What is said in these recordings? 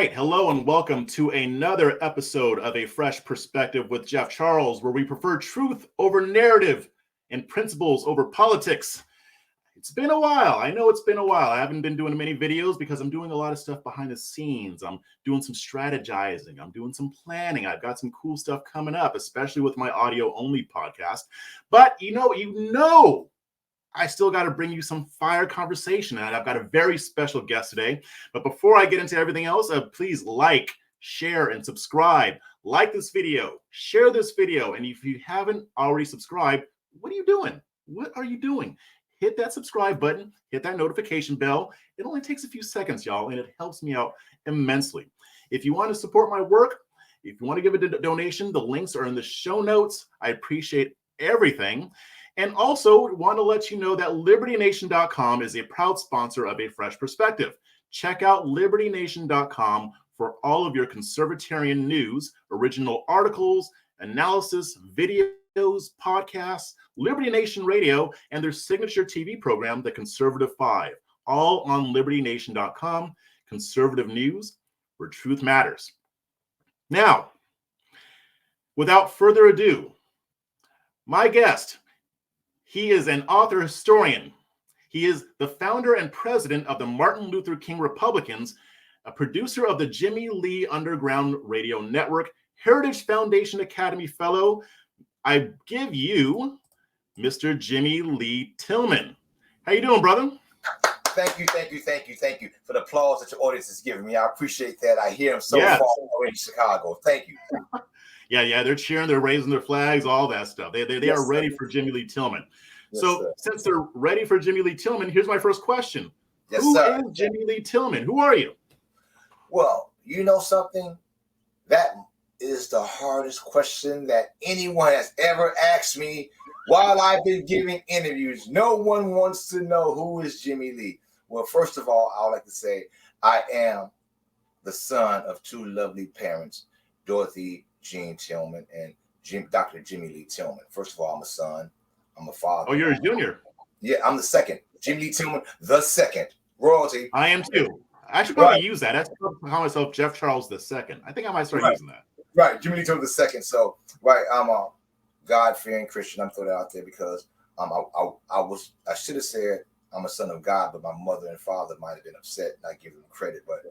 right. Hello and welcome to another episode of A Fresh Perspective with Jeff Charles, where we prefer truth over narrative and principles over politics. It's been a while. I know it's been a while. I haven't been doing many videos because I'm doing a lot of stuff behind the scenes. I'm doing some strategizing. I'm doing some planning. I've got some cool stuff coming up, especially with my audio only podcast. But you know, I still got to bring you some fire conversation, and I've got a very special guest today. But before I get into everything else, please like, share, and subscribe. Like this video, share this video, and if you haven't already subscribed, what are you doing? What are you doing? Hit that subscribe button, hit that notification bell. It only takes a few seconds, y'all, and it helps me out immensely. If you want to support my work, if you want to give a donation, the links are in the show notes. I appreciate everything. And also want to let you know that LibertyNation.com is a proud sponsor of A Fresh Perspective. Check out LibertyNation.com for all of your conservatarian news, original articles, analysis, videos, podcasts, Liberty Nation Radio, and their signature TV program, The Conservative 5, all on LibertyNation.com. Conservative news where truth matters. Now, without further ado, my guest. He is an author historian. He is the founder and president of the Martin Luther King Republicans, a producer of the Jimmy Lee Underground Radio Network, Heritage Foundation Academy Fellow. I give you Mr. Jimmy Lee Tillman. How you doing, brother? Thank you for the applause that your audience is giving me. I appreciate that. I hear them so far in Chicago. Thank you. Yeah, they're cheering, they're raising their flags, all that stuff. They yes, are ready for Jimmy Lee Tillman. Yes, so since they're ready for Jimmy Lee Tillman, here's my first question. Yes, Who is Jimmy Lee Tillman? Who are you? Well, you know something? That is the hardest question that anyone has ever asked me while I've been giving interviews. No one wants to know who is Jimmy Lee. Well, first of all, I would like to say I am the son of two lovely parents, Dorothy Jean Tillman and Dr. Jimmy Lee Tillman. First of all, I'm a son. I'm a father. Oh, you're a junior. Yeah, I'm the second. Jimmy Lee Tillman, the second. Royalty. I am too. I should probably use that. I call myself Jeff Charles the second. I think I might start using that. Right, Jimmy Lee Tillman the second. So, I'm a God-fearing Christian. I'm throwing that out there because I should have said I'm a son of God, but my mother and father might have been upset and I give them credit. But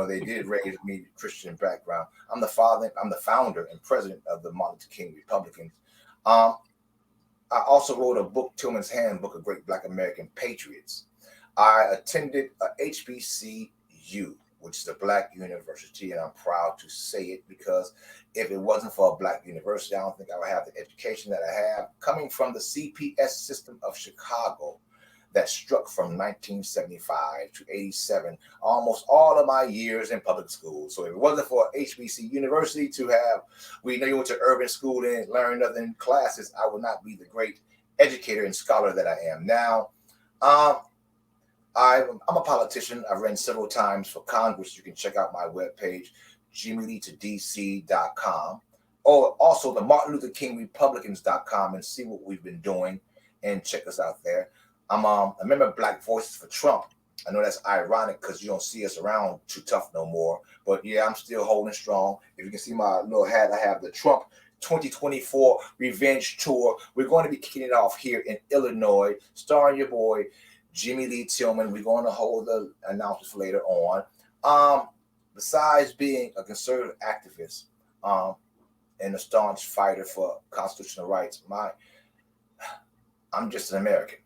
they did raise me with Christian background. I'm the founder and president of the Martin Luther King Republicans. I also wrote a book, Tillman's Handbook of Great Black American Patriots. I attended a HBCU, which is a Black university, and I'm proud to say it because if it wasn't for a Black university, I don't think I would have the education that I have coming from the CPS system of Chicago that struck from 1975 to 87, almost all of my years in public school. So if it wasn't for HBC University you went to urban school and learned other than classes, I would not be the great educator and scholar that I am now. I'm a politician. I've ran several times for Congress. You can check out my webpage, jimmyleetodc.com, or also the Martin Luther King Republicans.com and see what we've been doing and check us out there. I'm a member of Black Voices for Trump. I know that's ironic because you don't see us around too tough no more. But yeah, I'm still holding strong. If you can see my little hat, I have the Trump 2024 Revenge Tour. We're going to be kicking it off here in Illinois, starring your boy, Jimmy Lee Tillman. We're going to hold the announcements later on. Besides being a conservative activist and a staunch fighter for constitutional rights, I'm just an American.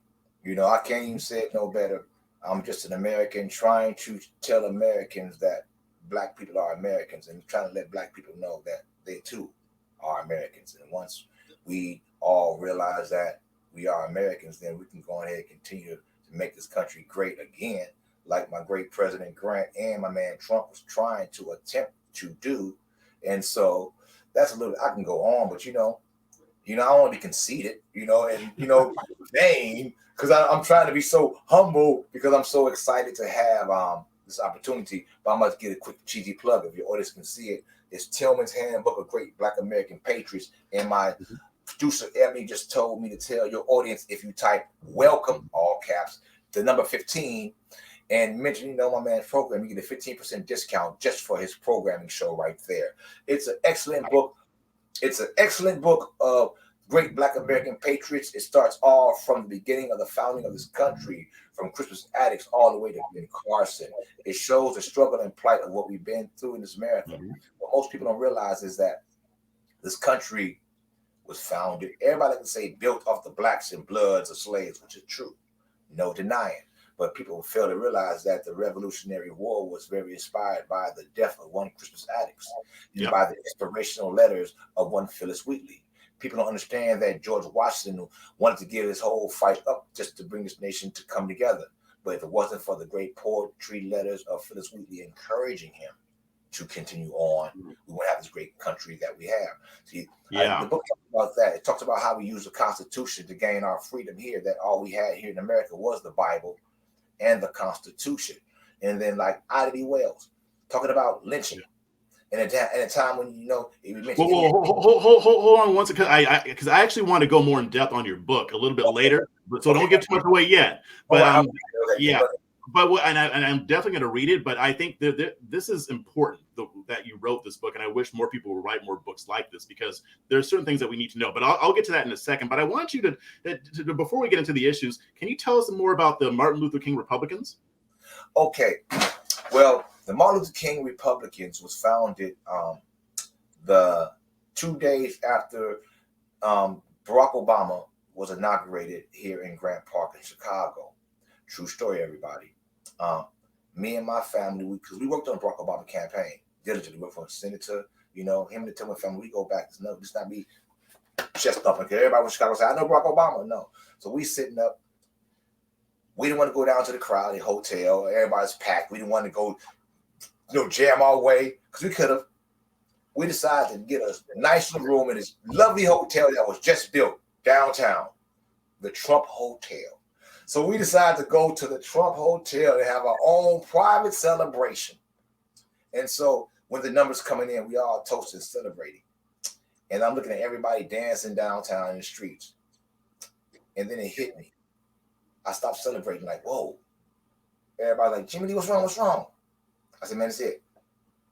I can't even say it no better. I'm just an American trying to tell Americans that Black people are Americans and trying to let Black people know that they too are Americans. And once we all realize that we are Americans, then we can go ahead and continue to make this country great again, like my great President Grant and my man Trump was trying to attempt to do. And so that's a little, I can go on, but I don't want to be conceited, vain, because I'm trying to be so humble because I'm so excited to have this opportunity. But I must get a quick cheesy plug if your audience can see it. It's Tillman's Handbook of Great Black American Patriots. And my producer, Emily, just told me to tell your audience, if you type welcome, all caps, the number 15 and mention, my man's program, you get a 15% discount just for his programming show right there. It's an excellent book. It's an excellent book of great Black American patriots. It starts all from the beginning of the founding of this country, from Crispus Attucks all the way to Ben Carson. It shows the struggle and plight of what we've been through in this America. What most people don't realize is that this country was founded, everybody can say, built off the blacks and bloods of slaves, which is true. No denying. But people fail to realize that the Revolutionary War was very inspired by the death of one Crispus Attucks and by the inspirational letters of one Phillis Wheatley. People don't understand that George Washington wanted to give his whole fight up just to bring this nation to come together. But if it wasn't for the great poetry letters of Phillis Wheatley encouraging him to continue on, we wouldn't have this great country that we have. See, the book talks about that. It talks about how we use the Constitution to gain our freedom here, that all we had here in America was the Bible and the Constitution. And then like Ida B. Wells talking about lynching. And at a time when, it was mentioned. Hold on one second, because I actually want to go more in depth on your book a little bit later, but so don't give too much away yet. But and I'm definitely going to read it. But I think that this is important that you wrote this book, and I wish more people would write more books like this, because there's certain things that we need to know. But I'll get to that in a second. But I want you to before we get into the issues, can you tell us more about the Martin Luther King Republicans? Okay, well, the Martin Luther King Republicans was founded the 2 days after Barack Obama was inaugurated here in Grant Park in Chicago. True story, everybody. Me and my family, because we worked on the Barack Obama campaign diligently, worked for a senator, him and the Tillman family, we go back. This not me chest thumping, because everybody from Chicago say, I know Barack Obama. No. So we sitting up. We didn't want to go down to the crowd, the hotel. Everybody's packed. We didn't want to go, jam our way, because we could have. We decided to get a nice little room in this lovely hotel that was just built downtown, the Trump Hotel. So we decided to go to the Trump Hotel to have our own private celebration. And so when the numbers coming in, we all toasted, celebrating. And I'm looking at everybody dancing downtown in the streets. And then it hit me. I stopped celebrating, like, whoa. Everybody like, Jimmy Lee, what's wrong? What's wrong? I said, man, it's it.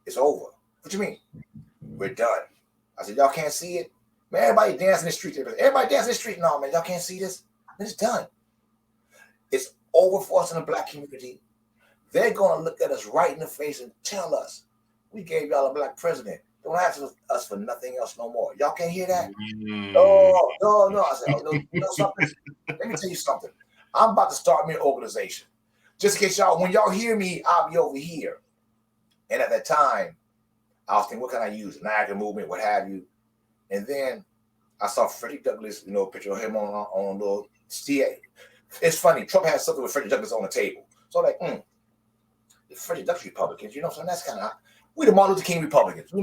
It's over. What you mean? We're done. I said, y'all can't see it? Man, everybody dancing in the street. Everybody dancing in the street. No, man, y'all can't see this? It's done. It's over for us in the black community. They're going to look at us right in the face and tell us, we gave y'all a black president. Don't ask us for nothing else no more. Y'all can't hear that? No. I said, something? Let me tell you something. I'm about to start me an organization. Just in case when y'all hear me, I'll be over here. And at that time, I was thinking, what can I use? Niagara movement, what have you. And then I saw Frederick Douglass, picture of him on a little CA. It's funny. Trump had something with Frederick Douglass on the table. So the Frederick Douglass Republicans, so that's kind of, we the Martin Luther King Republicans, he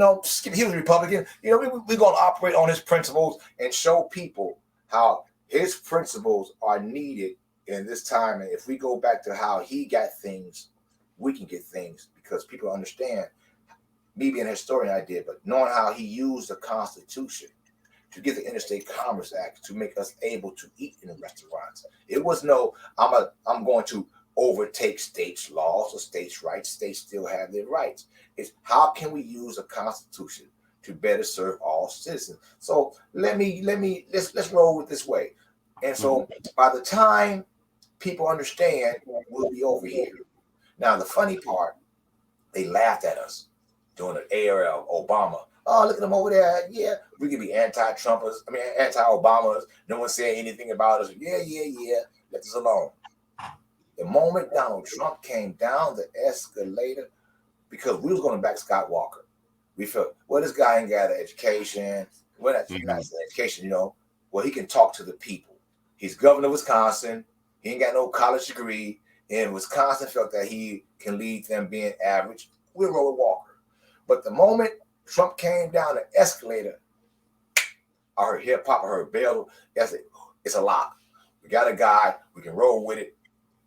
was a Republican. We're going to operate on his principles and show people how his principles are needed in this time. And if we go back to how he got things, we can get things, because people understand, me being a historian, I did, but knowing how he used the Constitution to get the Interstate Commerce Act to make us able to eat in the restaurants. It was I'm going to overtake states' laws or states' rights. States still have their rights. It's how can we use the Constitution to better serve all citizens? So let's roll with this way. And so by the time people understand, we'll be over here. Now the funny part, they laughed at us during the era of Obama. Oh, look at them over there. Yeah, we can be anti-Trumpers. Anti-Obamas. No one saying anything about us. Yeah. Let us alone. The moment Donald Trump came down the escalator, because we was going to back Scott Walker. We felt, well, this guy ain't got an education. Well, that's not an education, Well, he can talk to the people. He's governor of Wisconsin. He ain't got no college degree. And Wisconsin felt that he can lead them being average. We'll roll with Walker. But the moment Trump came down the escalator, I heard hip hop, I heard bell. It's a lock. We got a guy. We can roll with it.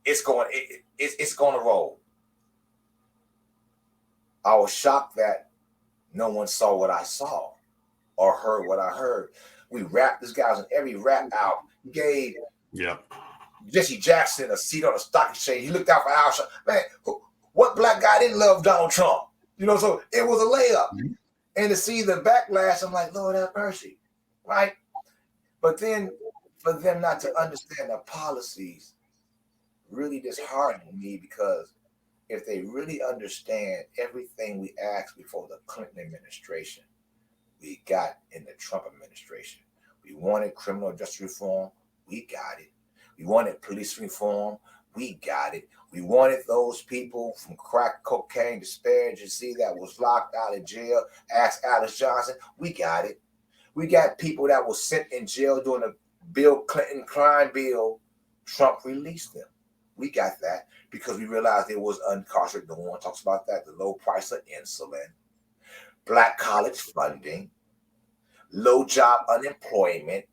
It's going to roll. I was shocked that no one saw what I saw or heard what I heard. We rapped. This guy was in every rap album. He gave Jesse Jackson a seat on a stock exchange. He looked out for Al Sharpton. Man, what black guy didn't love Donald Trump? So it was a layup. Mm-hmm. And to see the backlash, I'm like, Lord have mercy, right? But then for them not to understand the policies really disheartened me, because if they really understand everything we asked before the Clinton administration, we got in the Trump administration. We wanted criminal justice reform, we got it. We wanted police reform, we got it. We wanted those people from crack cocaine disparacy that was locked out of jail, ask Alice Johnson, we got it. We got people that were sent in jail during the Bill Clinton crime bill. Trump released them. We got that because we realized it was incarcerated. No one talks about that. The low price of insulin, black college funding, low job unemployment,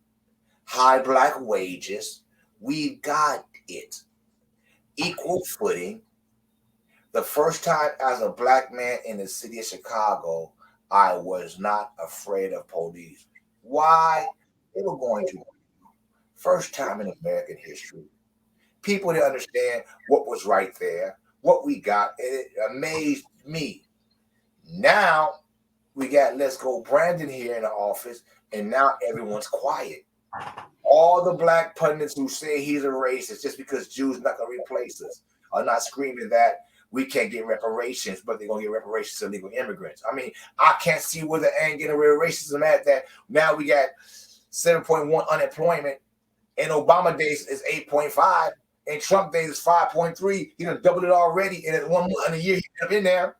high black wages. We got it. Equal footing. The first time as a black man in the city of Chicago, I was not afraid of police. Why? They were going to. First time in American history. People didn't understand what was right there, what we got, and it amazed me. Now we got Let's Go Brandon here in the office, and now everyone's quiet. All the black pundits who say he's a racist just because Jews not going to replace us are not screaming that we can't get reparations, but they're going to get reparations to illegal immigrants. I mean, I can't see where the end getting rid of racism at that. Now we got 7.1 unemployment. In Obama days is 8.5. In Trump days is 5.3. He done doubled it already. And in 1 month in a year, he's been there.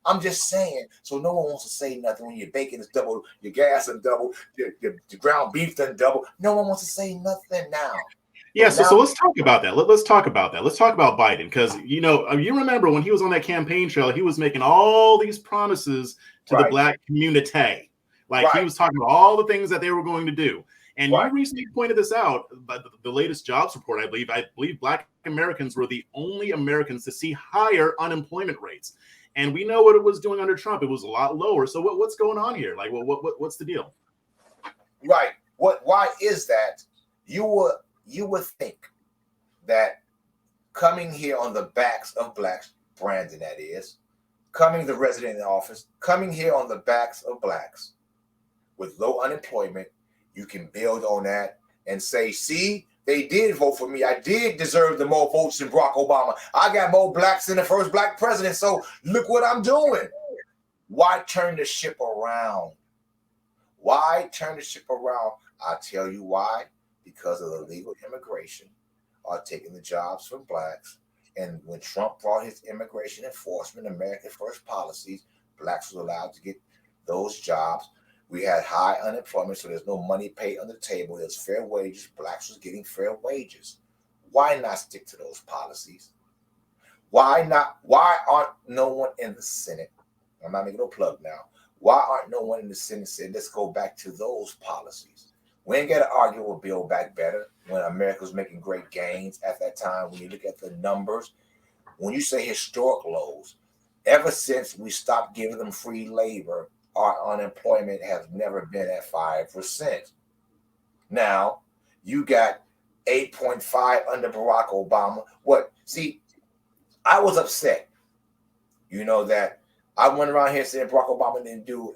I'm just saying. So no one wants to say nothing when your bacon is double, your gas is double, your ground beef done double. No one wants to say nothing now. Yeah, so let's talk about that. Let's talk about that. Let's talk about Biden, because you remember when he was on that campaign trail, he was making all these promises to the black community. Like he was talking about all the things that they were going to do. And you recently pointed this out by the latest jobs report, I believe black Americans were the only Americans to see higher unemployment rates. And we know what it was doing under Trump. It was a lot lower. So what's going on here? Like, what's the deal? Right. Why is that? You would think that coming here on the backs of blacks, Brandon that is, coming the resident in the office, coming here on the backs of blacks with low unemployment, you can build on that and say, see, they did vote for me. I did deserve the more votes than Barack Obama. I got more blacks than the first black president. So look what I'm doing. Why turn the ship around? Why turn the ship around? I'll tell you why. Because of the illegal immigration are taking the jobs from blacks. And when Trump brought his immigration enforcement, America First policies, blacks were allowed to get those jobs. We had high unemployment, so there's no money paid on the table. There's fair wages. Blacks was getting fair wages. Why not stick to those policies? Why not? Why aren't no one in the Senate? I'm not making no plug now. Why aren't no one in the Senate saying, let's go back to those policies? We ain't got to argue with Build Back Better when America was making great gains at that time. When you look at the numbers, when you say historic lows, ever since we stopped giving them free labor, our unemployment has never been at 5%. Now, you got 8.5 under Barack Obama. See, I was upset, that I went around here saying Barack Obama didn't do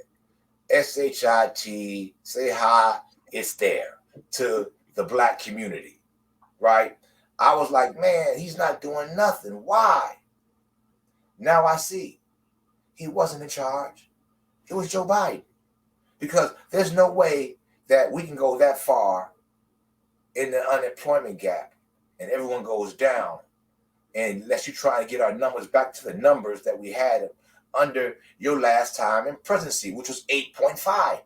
SHIT, say hi, it's there, to the black community, right? I was like, man, he's not doing nothing. Why? Now I see he wasn't in charge. It was Joe Biden, because there's no way that we can go that far in the unemployment gap and everyone goes down unless you try to get our numbers back to the numbers that we had under your last time in presidency, which was 8.5.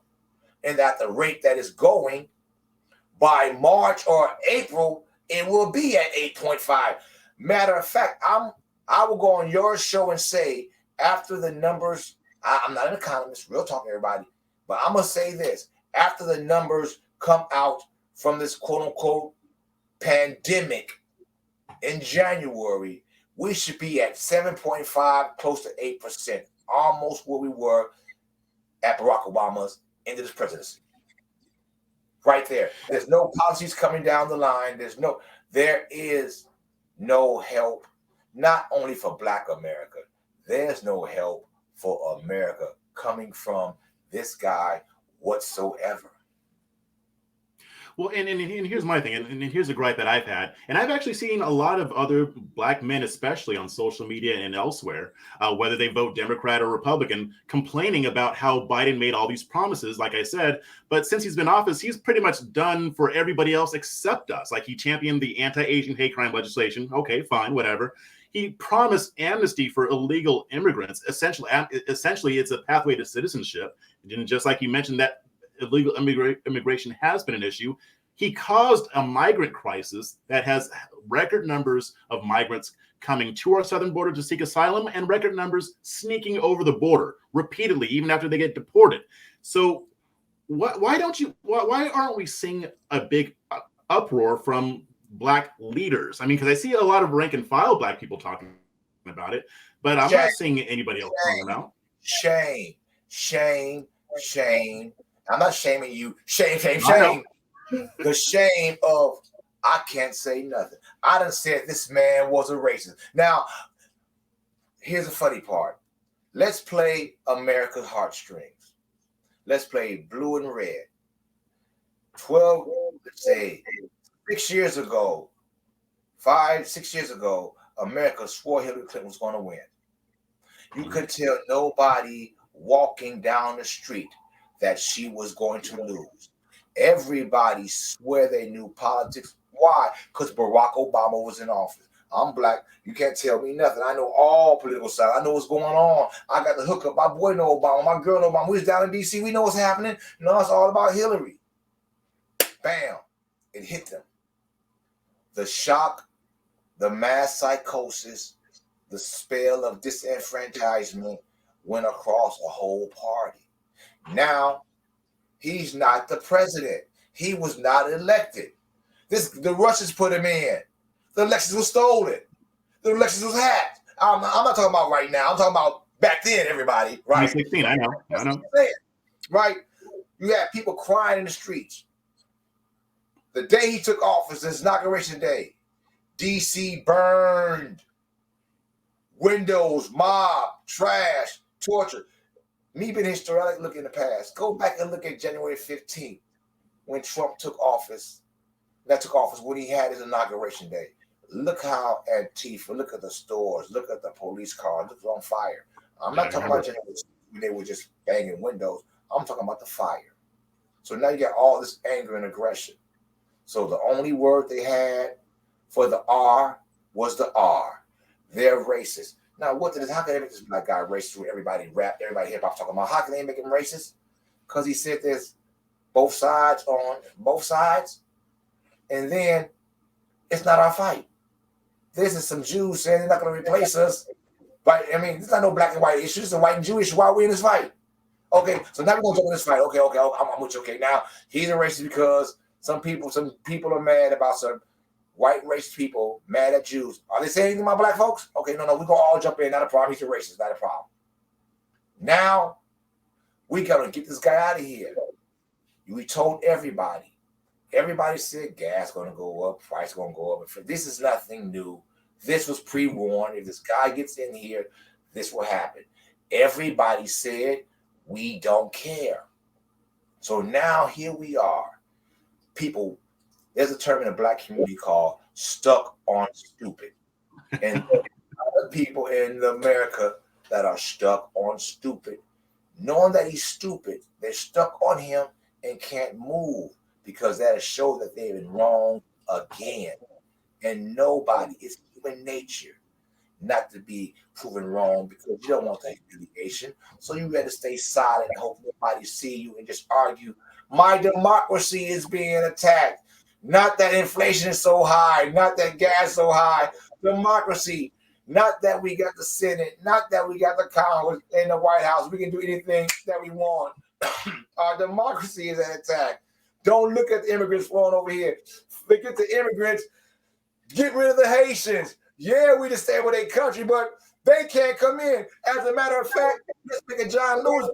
And at the rate that is going, by March or April, it will be at 8.5. Matter of fact, I will go on your show and say, after the numbers, I'm not an economist, real talk, everybody, but I'm going to say this. After the numbers come out from this quote-unquote pandemic in January, we should be at 7.5, close to 8%, almost where we were at Barack Obama's end of his presidency. Right there. There's no policies coming down the line. There is no help, not only for Black America. There's no help for America coming from this guy whatsoever. Well, and here's my thing, and here's a gripe that I've had, and I've actually seen a lot of other Black men, especially on social media and elsewhere, whether they vote Democrat or Republican, complaining about how Biden made all these promises, like I said, but since he's been in office, he's pretty much done for everybody else except us. Like, he championed the anti-Asian hate crime legislation. Okay, fine, whatever. He promised amnesty for illegal immigrants. Essentially, it's a pathway to citizenship. And just like you mentioned, that illegal immigration has been an issue. He caused a migrant crisis that has record numbers of migrants coming to our southern border to seek asylum and record numbers sneaking over the border repeatedly, even after they get deported. So why aren't we seeing a big uproar from Black leaders? I mean, because I see a lot of rank and file Black people talking about it, but I'm not seeing anybody else calling them out. Shame. I'm not shaming you. Shame. The shame of, I can't say nothing. I done said this man was a racist. Now, here's the funny part. Let's play America's heartstrings. Let's play blue and red. 6 years ago, 6 years ago, America swore Hillary Clinton was going to win. You could tell nobody walking down the street that she was going to lose. Everybody swear they knew politics. Why? Because Barack Obama was in office. I'm Black. You can't tell me nothing. I know all political sides. I know what's going on. I got the hookup. My boy know Obama. My girl know Obama. We was down in D.C. We know what's happening. No, it's all about Hillary. Bam. It hit them. The shock, the mass psychosis, the spell of disenfranchisement went across a whole party. Now, he's not the president. He was not elected. The Russians put him in. The elections were stolen. The elections was hacked. I'm not talking about right now. I'm talking about back then, everybody. Right? 2016, I know. Right? You had people crying in the streets. The day he took office, his inauguration day, D.C. burned. Windows, mob, trash, torture. Me being historic, look in the past. Go back and look at January 15th when Trump took office. When he had his inauguration day. Look how Antifa, look at the stores, look at the police cars, look on fire. I'm not talking about January when they were just banging windows. I'm talking about the fire. So now you got all this anger and aggression. So the only word they had for the R was the R. They're racist. Now, how can they make this Black guy racist when everybody rap, everybody hip hop talking about? How can they make him racist? Because he said there's both sides. And then it's not our fight. This is some Jews saying they're not going to replace us. But I mean, it's not no black and white issue. It's a white and Jewish. Why are we in this fight? Okay, so now we're going to jump in this fight. Okay, I'm with you. Okay, now he's a racist because some people are mad about some white racist people mad at Jews. Are they saying anything about Black folks? Okay, no, we're going to all jump in. Not a problem. He's a racist. Not a problem. Now, we got to get this guy out of here. We told everybody. Everybody said gas going to go up, price going to go up. This is nothing new. This was pre-warned. If this guy gets in here, this will happen. Everybody said, we don't care. So now here we are. People, there's a term in the Black community called stuck on stupid. And other people in America that are stuck on stupid, knowing that he's stupid, they're stuck on him and can't move because that shows that they've been wrong again. And nobody, it's human nature not to be proven wrong because you don't want that humiliation. So you better stay silent and hope nobody see you and just argue. My democracy is being attacked. Not that inflation is so high, not that gas is so high. Democracy, not that we got the Senate, not that we got the Congress and the White House. We can do anything that we want. Our democracy is at attack. Don't look at the immigrants flowing over here. Look at the immigrants. Get rid of the Haitians. Yeah, we just stay with their country, but they can't come in. As a matter of fact, let's look at John Lewis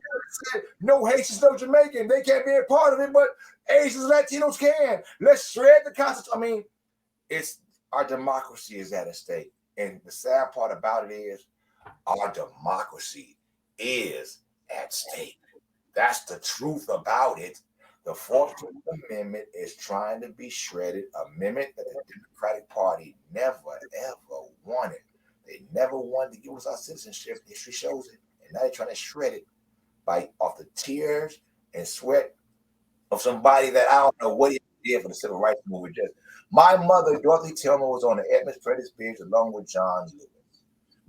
said, no Haitians, no Jamaican. They can't be a part of it, but Asians, Latinos can. Let's shred the Constitution. I mean, it's our democracy is at stake. And the sad part about it is our democracy is at stake. That's the truth about it. The 14th Amendment is trying to be shredded, amendment that the Democratic Party never, ever wanted. They never wanted to give us our citizenship. History shows it. And now they're trying to shred it by off the tears and sweat of somebody that I don't know what he did for the civil rights movement. Just my mother, Dorothy Tillman, was on the Edmonds Frederick Bridge along with John Lewis.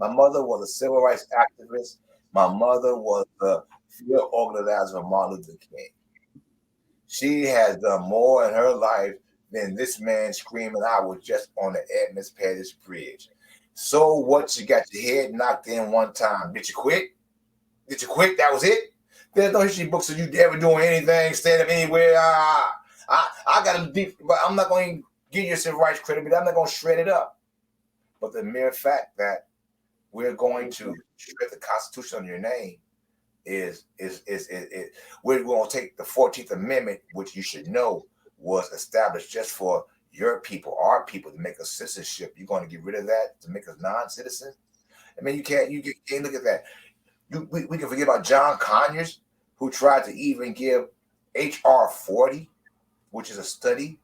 My mother was a civil rights activist. My mother was the field organizer of Martin Luther King. She has done more in her life than this man screaming, I was just on the Edmonds Pettis Bridge. So what, you got your head knocked in one time. Did you quit? Did you quit? That was it? There's no history books of you ever doing anything, stand up anywhere. I got a deep, but I'm not going to give you civil rights credit, but I'm not going to shred it up. But the mere fact that we're going to shred the Constitution on your name is we're going to take the 14th Amendment, which you should know was established just for your people, our people, to make us citizenship. You're going to get rid of that to make us non-citizens? I mean, you can't look at that. We can forget about John Conyers, who tried to even give H.R. 40, which is a study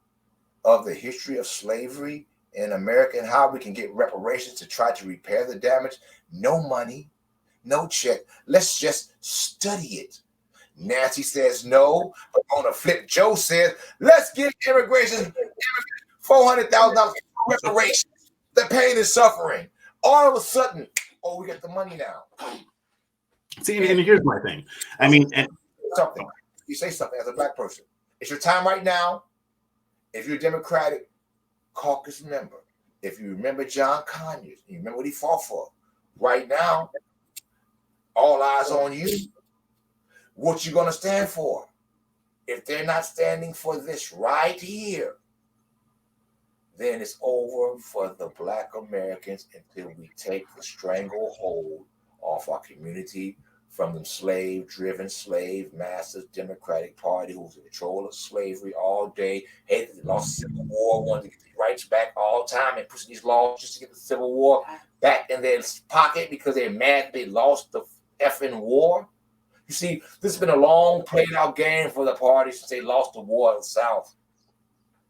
of the history of slavery in America and how we can get reparations to try to repair the damage. No money, no check. Let's just study it. Nancy says no, but on the flip, Joe says, let's give immigration $400,000 reparations. The pain and suffering. All of a sudden, oh, we got the money now. See, and here's my thing. I mean, something. You say something as a black person. It's your time right now. If you're a Democratic caucus member, if you remember John Conyers, you remember what he fought for. Right now, all eyes on you. What you gonna stand for? If they're not standing for this right here, then it's over for the Black Americans until we take the stranglehold off our community from the slave-driven, slave masters, Democratic Party who's in control of slavery all day, hated the lost Civil War, wanted to get the rights back all the time and pushing these laws just to get the Civil War back in their pocket because they're mad they lost the effing war. You see, this has been a long played-out game for the party since they lost the war in the South.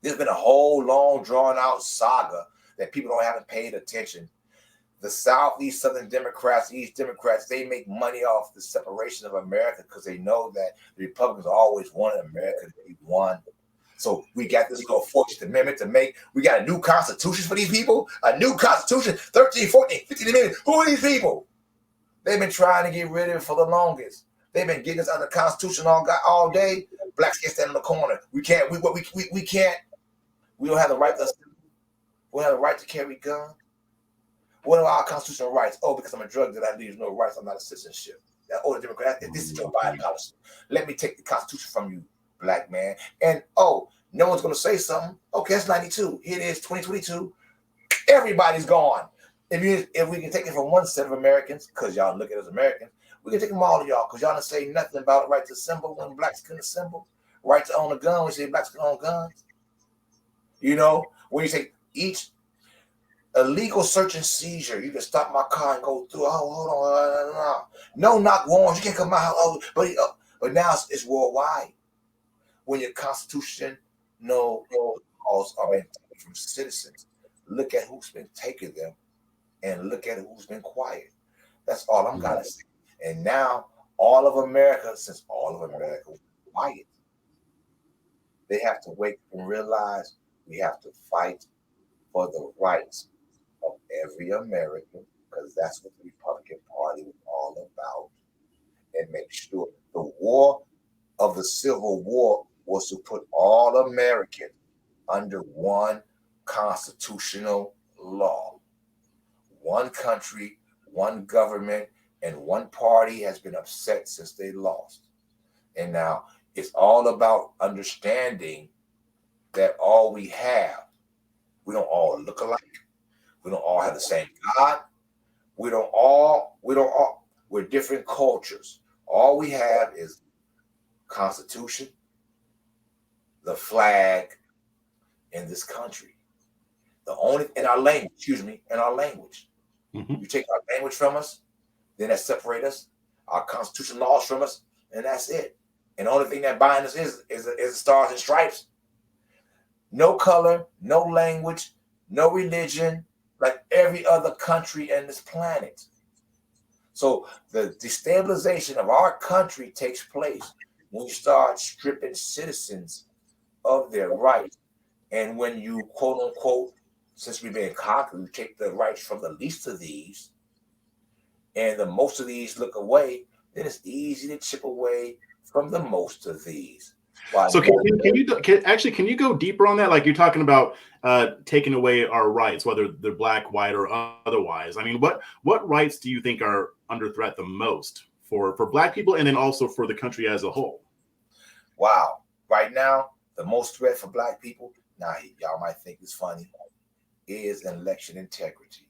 There's been a whole long, drawn-out saga that people haven't paid attention. The Southeast Southern Democrats, East Democrats, they make money off the separation of America because they know that the Republicans always wanted America to be one. So we got this little 14th Amendment to make. We got a new constitution for these people. A new constitution, 13, 14, 15 amendments. Who are these people? They've been trying to get rid of it for the longest. They've been getting us out of the Constitution all day. Blacks can't stand in the corner. We can't. We can't. We don't have the right to. We don't have the right to carry guns. What are our constitutional rights? Oh, because I'm a drug dealer, I leave no rights. I'm not a citizenship. Oh, the Democrat, this is your Biden policy. Let me take the Constitution from you, black man. And oh, no one's going to say something. Okay, it's 92. Here it is, 2022. Everybody's gone. If we can take it from one set of Americans, because y'all look at us Americans, we can take them all of y'all, because y'all didn't say nothing about the right to assemble when blacks couldn't assemble. Right to own a gun when you say blacks can own guns. You know, when you say each illegal search and seizure, you can stop my car and go through. Oh, hold on, no knock warrants. You can't come out. Oh, but now it's worldwide. When your constitution, no laws are being taken from citizens. Look at who's been taking them, and look at who's been quiet. That's all I'm gonna say. And now all of America, since all of America was quiet, they have to wake up and realize we have to fight for the rights of every American, because that's what the Republican Party was all about, and make sure the war of the Civil War was to put all Americans under one constitutional law. One country, one government, and one party has been upset since they lost. And now it's all about understanding that all we have, we don't all look alike. We don't all have the same God. We're different cultures. All we have is Constitution, the flag, in this country. The only in our language, in our language. Mm-hmm. You take our language from us, then that separate us, our Constitution laws from us, and that's it. And the only thing that binds us is the stars and stripes. No color, no language, no religion, like every other country in this planet. So the destabilization of our country takes place when you start stripping citizens of their rights. And when you, quote unquote, since we've been conquered, you take the rights from the least of these, and the most of these look away, then it's easy to chip away from the most of these. So can you go deeper on that? Like you're talking about taking away our rights, whether they're black, white, or otherwise. I mean, what rights do you think are under threat the most for black people, and then also for the country as a whole? Wow. Right now, the most threat for black people, now y'all might think it's funny, is election integrity.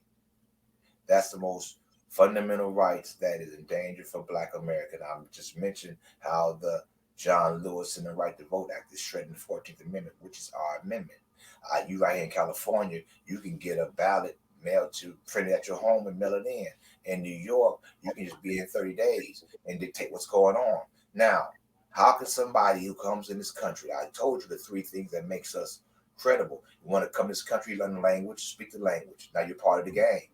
That's the most fundamental rights that is in danger for black America. I just mentioned how the John Lewis and the Right to Vote Act is shredding the 14th Amendment, which is our amendment. You right here in California, you can get a ballot mailed to, printed at your home and mail it in. In New York, you can just be in 30 days and dictate what's going on. Now, how can somebody who comes in this country, I told you the three things that makes us credible. You want to come to this country, learn the language, speak the language. Now you're part of the game.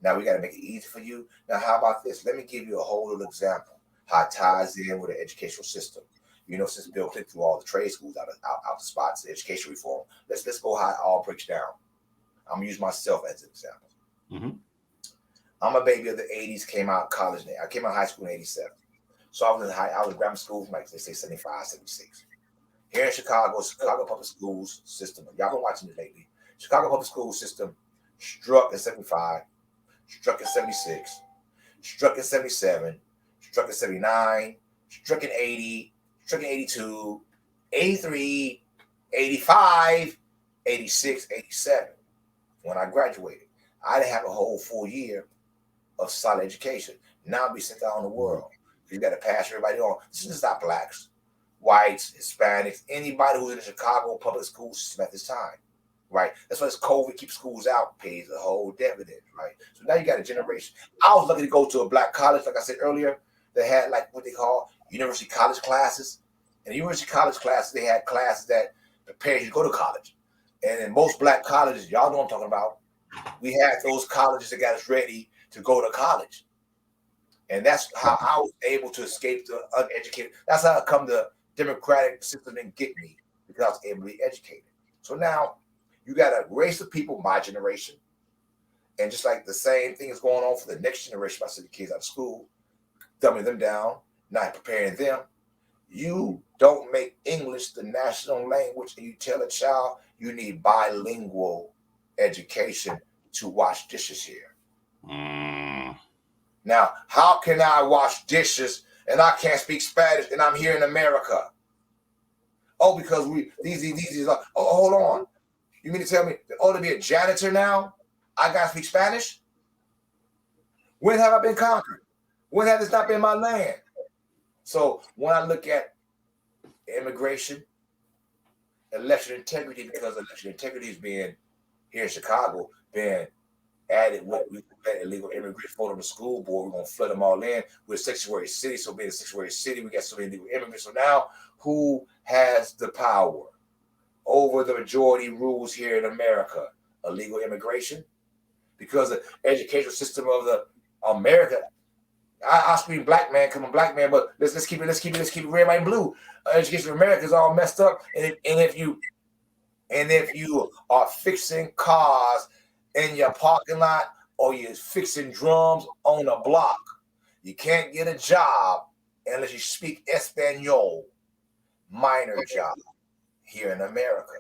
Now we got to make it easy for you. Now, how about this? Let me give you a whole little example how it ties in with the educational system. You know, since Bill clicked through all the trade schools out the spots, the education reform, let's go how it all breaks down. I'm gonna use myself as an example. Mm-hmm. I'm a baby of the 80s, came out of college. I came out of high school in 87. So I was in grammar school from, like, they say 75, 76. Here in Chicago public schools system, y'all been watching it lately. Chicago public school system struck in 75, struck in 76, struck in 77, struck in 79, struck in 80, struck in 82, 83, 85, 86, 87. When I graduated, I didn't have a whole full year of solid education. Now I'll be sent out in the world. You got to pass everybody on. This is not blacks, whites, Hispanics, anybody who's in the Chicago public school system at this time, right? That's why this COVID keeps schools out, pays a whole dividend, right? So now you got a generation. I was lucky to go to a black college, like I said earlier, that had like what they call university college classes. And university college classes, they had classes that prepare you to go to college. And in most black colleges, y'all know what I'm talking about, we had those colleges that got us ready to go to college. And that's how I was able to escape the uneducated. That's how I come the democratic system didn't get me, because I was able to be educated. So now you got a race of people, my generation, and just like the same thing is going on for the next generation. I send the kids out of school, dumbing them down, not preparing them. You don't make English the national language, and you tell a child you need bilingual education to wash dishes here. Now, how can I wash dishes and I can't speak Spanish and I'm here in America? Oh, because these are, oh, hold on. You mean to tell me, to be a janitor now, I got to speak Spanish? When have I been conquered? When has this not been my land? So when I look at immigration, election integrity, because election integrity is being, here in Chicago, being added what we let illegal immigrants vote on the school board. We're going to flood them all in. We're a sanctuary city, so being a sanctuary city, we got so many illegal immigrants. So now, who has the power over the majority rules here in America? Illegal immigration? Because the educational system of the America, I scream black man, come on black man, but let's keep it red, white, and blue. Education in America is all messed up, and if you are fixing cars in your parking lot, or you're fixing drums on a block, you can't get a job unless you speak Espanol, minor job here in America.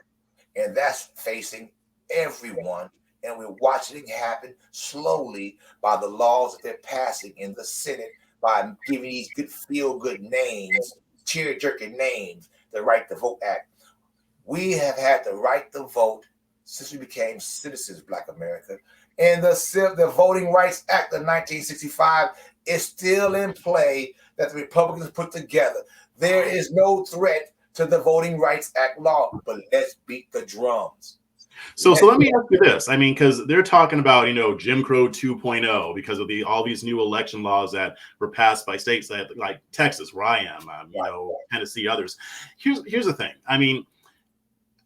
And that's facing everyone. And we're watching it happen slowly by the laws that they're passing in the Senate, by giving these good feel-good names, tear-jerking names, the Right to Vote Act. We have had the right to vote since we became citizens, Black America. And the Voting Rights Act of 1965 is still in play that the Republicans put together. There is no threat to the Voting Rights Act law, but let's beat the drums. So let me ask you this. I mean, because they're talking about, Jim Crow 2.0 because of all these new election laws that were passed by states like Texas, where I am, Tennessee, others. Here's the thing. I mean,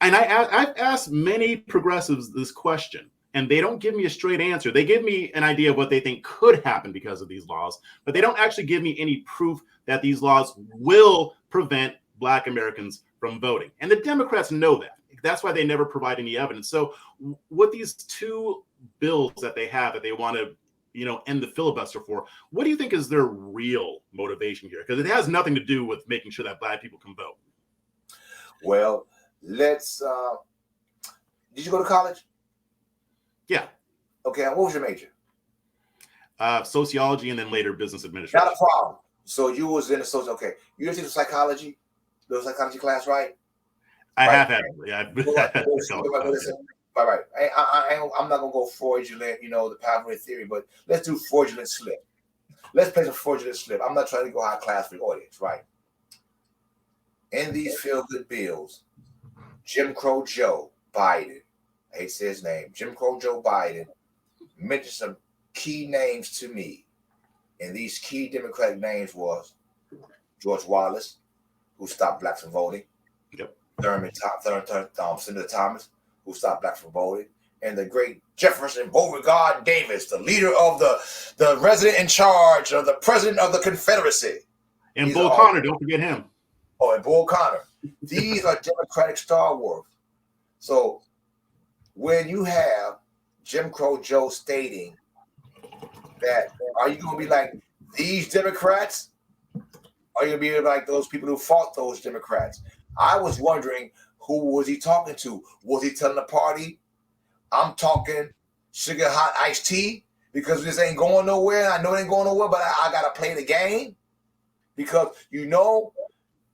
and I've asked many progressives this question, and they don't give me a straight answer. They give me an idea of what they think could happen because of these laws, but they don't actually give me any proof that these laws will prevent Black Americans from voting. And the Democrats know that. That's why they never provide any evidence. So what these two bills that they have that they want to, end the filibuster for, what do you think is their real motivation here? Because it has nothing to do with making sure that Black people can vote. Well, let's, did you go to college? Yeah. Okay. What was your major? Sociology and then later business administration. Not a problem. So you was in the social, okay. You did psychology, the psychology class, right? I have had it. Yeah. Right. I'm not gonna go fraudulent, the pathway theory, but let's do fraudulent slip. Let's play some fraudulent slip. I'm not trying to go high class for the audience, right? In these feel-good bills, Jim Crow Joe Biden, I hate to say his name, Jim Crow Joe Biden mentioned some key names to me. And these key Democratic names was George Wallace, who stopped Blacks from voting. Yep. Senator Thomas, who stopped Blacks from voting, and the great Jefferson Beauregard Davis, the leader of the resident in charge of the president of the Confederacy. And Bull Connor, don't forget him. Oh, and Bull Connor. These are Democratic stalwarts. So when you have Jim Crow Joe stating that, are you going to be like these Democrats? Are you going to be like those people who fought those Democrats? I was wondering, who was he talking to? Was he telling the party, I'm talking sugar hot iced tea because this ain't going nowhere? I know it ain't going nowhere, but I got to play the game because,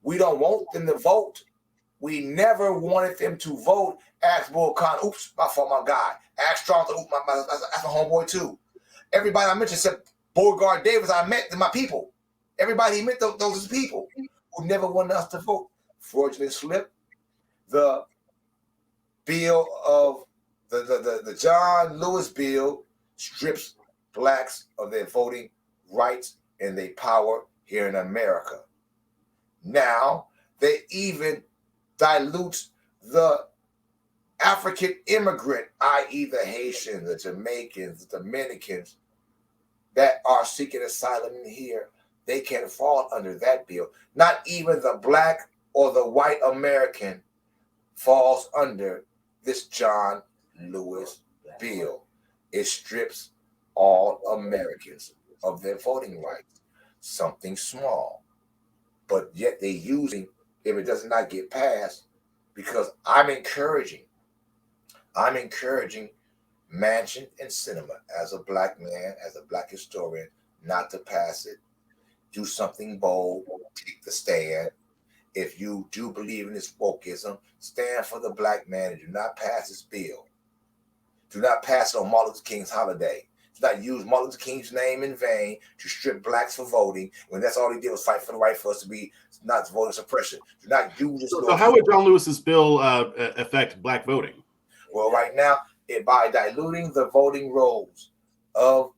we don't want them to vote. We never wanted them to vote. Ask Bull Connor, oops, my fault, my guy. Ask Strong, oops, that's my homeboy too. Everybody I mentioned except Beauregard Davis, I met my people. Everybody he met those people who never wanted us to vote. Fraudulent slip. The bill of the John Lewis bill strips Blacks of their voting rights and their power here in America. Now they even dilute the African immigrant, i.e. the Haitians, the Jamaicans, the Dominicans that are seeking asylum in here. They can't fall under that bill. Not even the Black or the white American falls under this John Lewis bill. It strips all Americans of their voting rights. Something small. But yet they're using, if it does not get passed, because I'm encouraging Manchin and Sinema as a Black man, as a Black historian, not to pass it. Do something bold, take the stand. If you do believe in this wokeism, stand for the Black man and do not pass this bill. Do not pass it on Martin Luther King's holiday. Do not use Martin Luther King's name in vain to strip Blacks for voting when that's all he did was fight for the right for us to be not voter suppression. Do not do this. So how would John Lewis's bill affect Black voting? Well, right now, by diluting the voting rolls of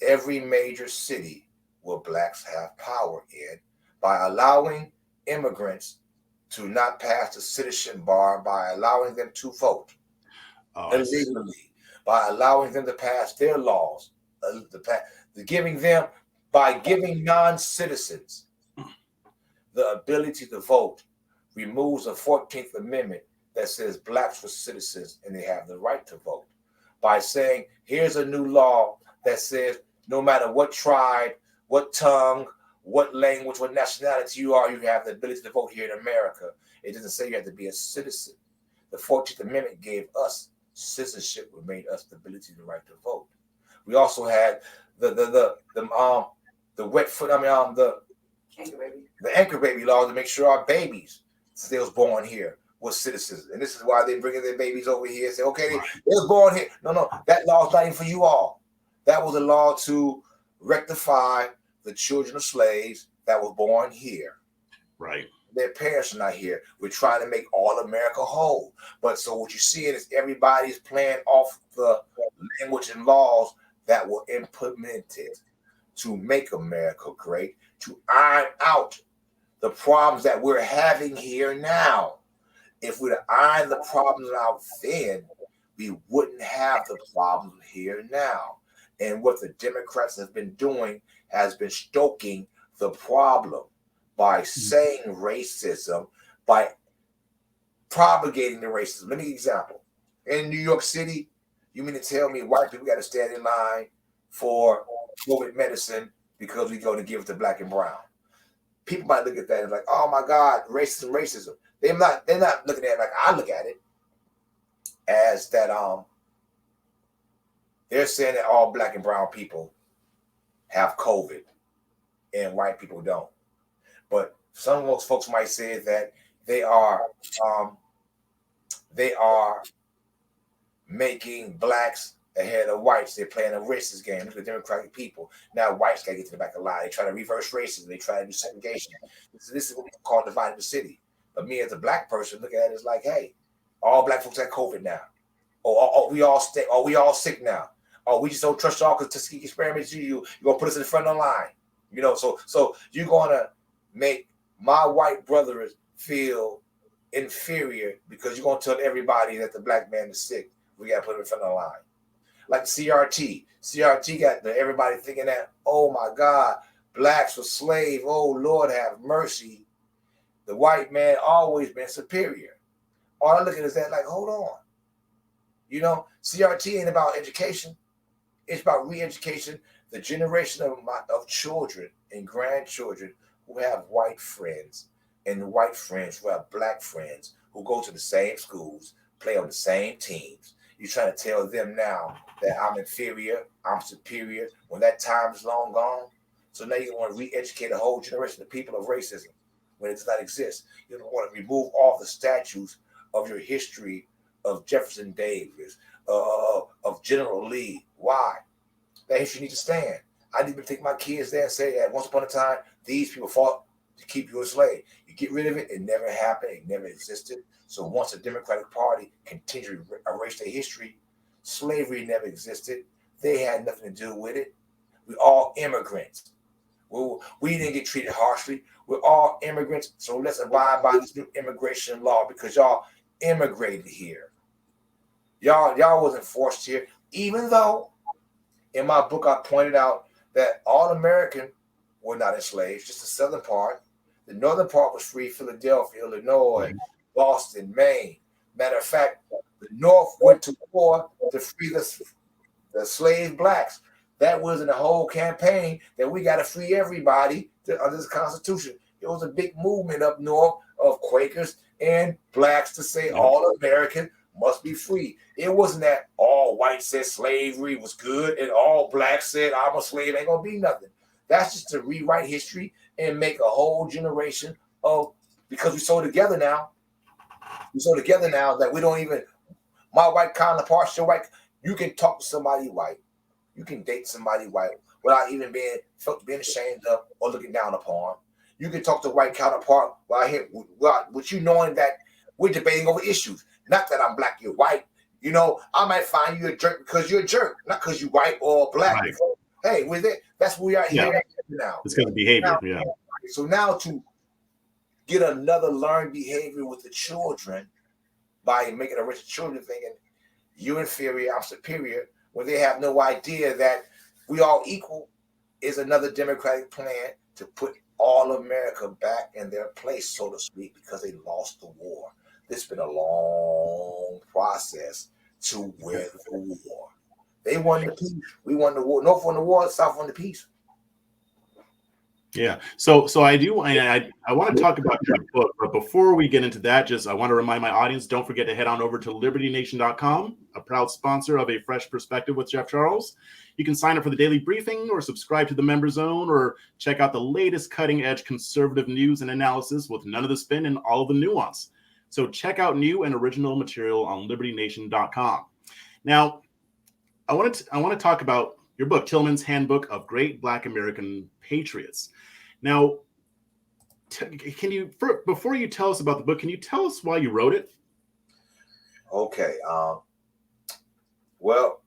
every major city where Blacks have power in, by allowing immigrants to not pass the citizenship bar, by allowing them to vote illegally, by allowing them to pass their laws, giving non-citizens the ability to vote, removes the 14th Amendment that says Blacks were citizens and they have the right to vote. By saying, here's a new law that says no matter what tribe, what tongue, what language, what nationality you are, you have the ability to vote here in America. It doesn't say you have to be a citizen. The 14th Amendment gave us citizenship, which made us the ability, the right to vote. We also had the anchor baby law to make sure our babies still born here was citizens. And this is why they bringing their babies over here and say, okay, they was born here. No, that law is not even for you all. That was a law to rectify the children of slaves that were born here. Right. Their parents are not here. We're trying to make all America whole. But so what you see is everybody's playing off the language and laws that were implemented to make America great, to iron out the problems that we're having here now. If we'd iron the problems out then, we wouldn't have the problem here now. And what the Democrats have been doing has been stoking the problem by saying racism, by propagating the racism. Let me give you an example. In New York City, you mean to tell me white people got to stand in line for COVID medicine because we go to give it to black and brown? People might look at that and like, oh my God, racism, racism. They're not looking at it like I look at it, as that they're saying that all black and brown people have COVID and white people don't. But some of those folks might say that they are making blacks ahead of whites. They're playing a racist game. Look at the Democratic people. Now whites got to get to the back of the line. They try to reverse racism. They try to do segregation. This is what we call dividing the city. But me as a black person, look at it as like, hey, all black folks have COVID now. Oh, we all sick. Oh, we all sick now. Oh, we just don't trust y'all because Tuskegee experiments you're gonna put us in the front of the line. You know, so you're gonna make my white brothers feel inferior because you're gonna tell everybody that the black man is sick. We gotta put him in front of the line. Like CRT. CRT got everybody thinking that, oh my God, blacks were slaves. Oh Lord have mercy. The white man always been superior. All I look at is that like, hold on. You know, CRT ain't about education. It's about re-education. The generation of children and grandchildren who have white friends and the white friends who have black friends who go to the same schools, play on the same teams. You're trying to tell them now that I'm inferior, I'm superior, when that time is long gone. So now you want to re-educate a whole generation of people of racism when it does not exist. You don't want to remove all the statues of your history of Jefferson Davis, of General Lee. Why? That history needs to stand. I need to take my kids there and say that once upon a time, these people fought to keep you a slave. You get rid of it, it never happened, it never existed. So once the Democratic Party continued to erase their history, slavery never existed. They had nothing to do with it. We're all immigrants. We didn't get treated harshly. We're all immigrants, so let's abide by this new immigration law because y'all immigrated here. Y'all wasn't forced here, even though in my book I pointed out that all American were not enslaved, just the southern part. The northern part was free: Philadelphia, Illinois, Boston, Maine. Matter of fact, the North went to war to free the slave blacks. That was in the whole campaign that we got to free everybody under the Constitution. It was a big movement up north of Quakers and blacks to say all American must be free. It wasn't that all whites said slavery was good and all blacks said I'm a slave. Ain't gonna be nothing. That's just to rewrite history and make a whole generation of, because we so together now. We so together now that we don't even, my white counterparts, your white, you can talk to somebody white. You can date somebody white without even being ashamed of or looking down upon. You can talk to a white counterpart with you knowing that we're debating over issues. Not that I'm black, you're white. You know, I might find you a jerk because you're a jerk, not because you're white or black. Right. Hey, with it, that's where we are here now. It's got behavior. So now to get another learned behavior with the children by making a rich children thinking you're inferior, I'm superior, when they have no idea that we all equal, is another Democratic plan to put all America back in their place, so to speak, because they lost the war. This has been a long process to win the war. They won the peace. We won the war. North won the war. South won the peace. Yeah. So I want to talk about your book, but before we get into that, I want to remind my audience, don't forget to head on over to libertynation.com, a proud sponsor of A Fresh Perspective with Jeff Charles. You can sign up for the daily briefing or subscribe to the member zone or check out the latest cutting edge conservative news and analysis with none of the spin and all of the nuance. So check out new and original material on libertynation.com. Now, I want to talk about Your book, Tillman's Handbook of Great Black American Patriots. Now, can you, before you tell us about the book, can you tell us why you wrote it? Okay. Well,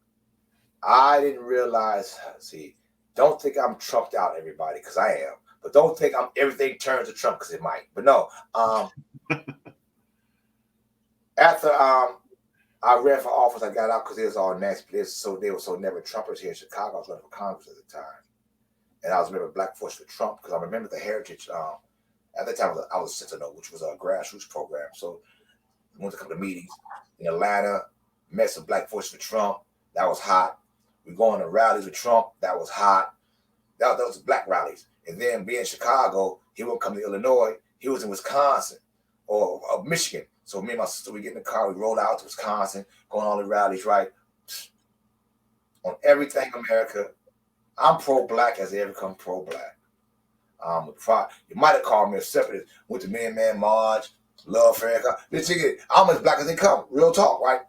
I didn't realize. See, don't think I'm trumped out, everybody, because I am. But don't think everything turns to Trump, because it might. But no. After I ran for office, I got out because it was all nasty. They were so never Trumpers here in Chicago. I was running for Congress at the time, and I was a member of Black Force for Trump because I remember the Heritage. At that time, I was Sentinel, which was a grassroots program. So I went to a couple of meetings in Atlanta, met some Black Force for Trump. That was hot. We going to rallies with Trump. That was hot. That was black rallies. And then being in Chicago, he wouldn't come to Illinois. He was in Wisconsin or Michigan. So me and my sister, we get in the car, we roll out to Wisconsin, going on all the rallies, right? On everything America, I'm pro-black as they ever come pro-black. You might have called me a separatist. Went to Man March, Love Farrakhan. I'm as black as they come. Real talk, right?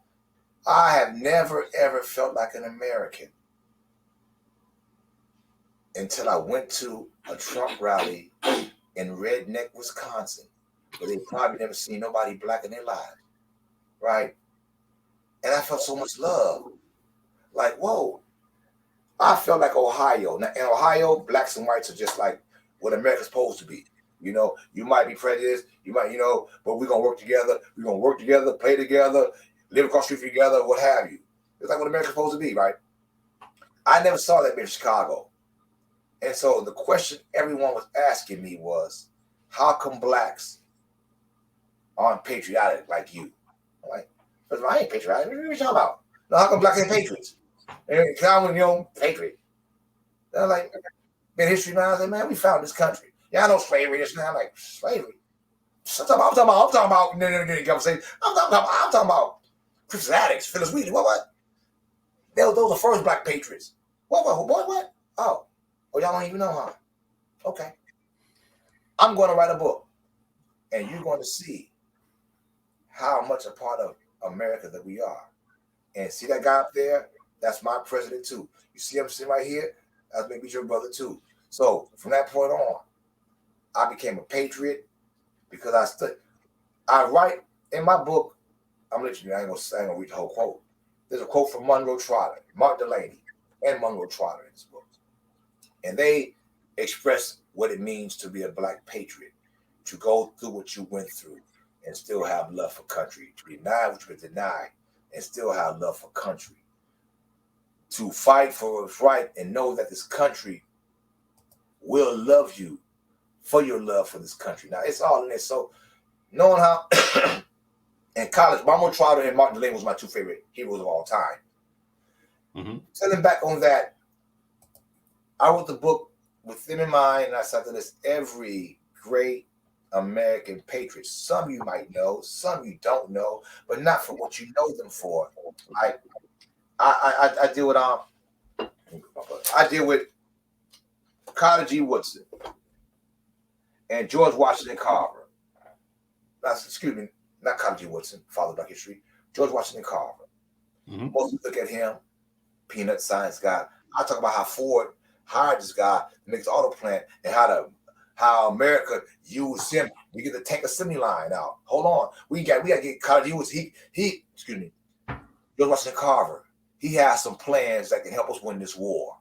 I have never, ever felt like an American until I went to a Trump rally in Redneck, Wisconsin, where they probably never seen nobody black in their lives, right? And I felt so much love. Like, whoa. I felt like Ohio. Now, in Ohio, blacks and whites are just like what America's supposed to be. You know, you might be prejudiced, you might, but we're going to work together. We're going to work together, play together, live across the street together, what have you. It's like what America's supposed to be, right? I never saw that in Chicago. And so the question everyone was asking me was, how come blacks aren't patriotic like you? I'm like, first of all, I ain't patriotic. What are you talking about? No, how come blacks ain't patriots? And I'm patriot. They're like, in history now, I say, man, we found this country. Yeah, I know slavery is now. I'm like, slavery? I'm talking about Christian addicts, Phyllis Wheatley. What? Those are first black patriots. What? Oh, y'all don't even know, huh? Okay. I'm going to write a book, and you're going to see how much a part of America that we are. And see that guy up there? That's my president too. You see him sitting right here? That's maybe your brother too. So from that point on, I became a patriot because I write in my book. I'm literally, I ain't gonna read the whole quote. There's a quote from Monroe Trotter, Mark Delaney, and Monroe Trotter in this book. And they express what it means to be a black patriot, to go through what you went through and still have love for country, to deny what you could deny and still have love for country, to fight for what's right and know that this country will love you for your love for this country. Now, it's all in there. So knowing how in college, Monroe Trotter and Martin Delaney was my two favorite heroes of all time. Mm-hmm. Telling back on that, I wrote the book with them in mind, and I started to list every great American patriot. Some you might know, some you don't know, but not for what you know them for. I deal with Carter G. Woodson and George Washington Carver. Excuse me, not Carter G. Woodson, father of Black history. George Washington Carver. Mm-hmm. Most people look at him, peanut science guy. I talk about how Ford hired this guy to make the auto plant and how America used him to get the tank assembly line out. Hold on, we got to get Carter G. Woodson. Excuse me, George Washington Carver. He has some plans that can help us win this war.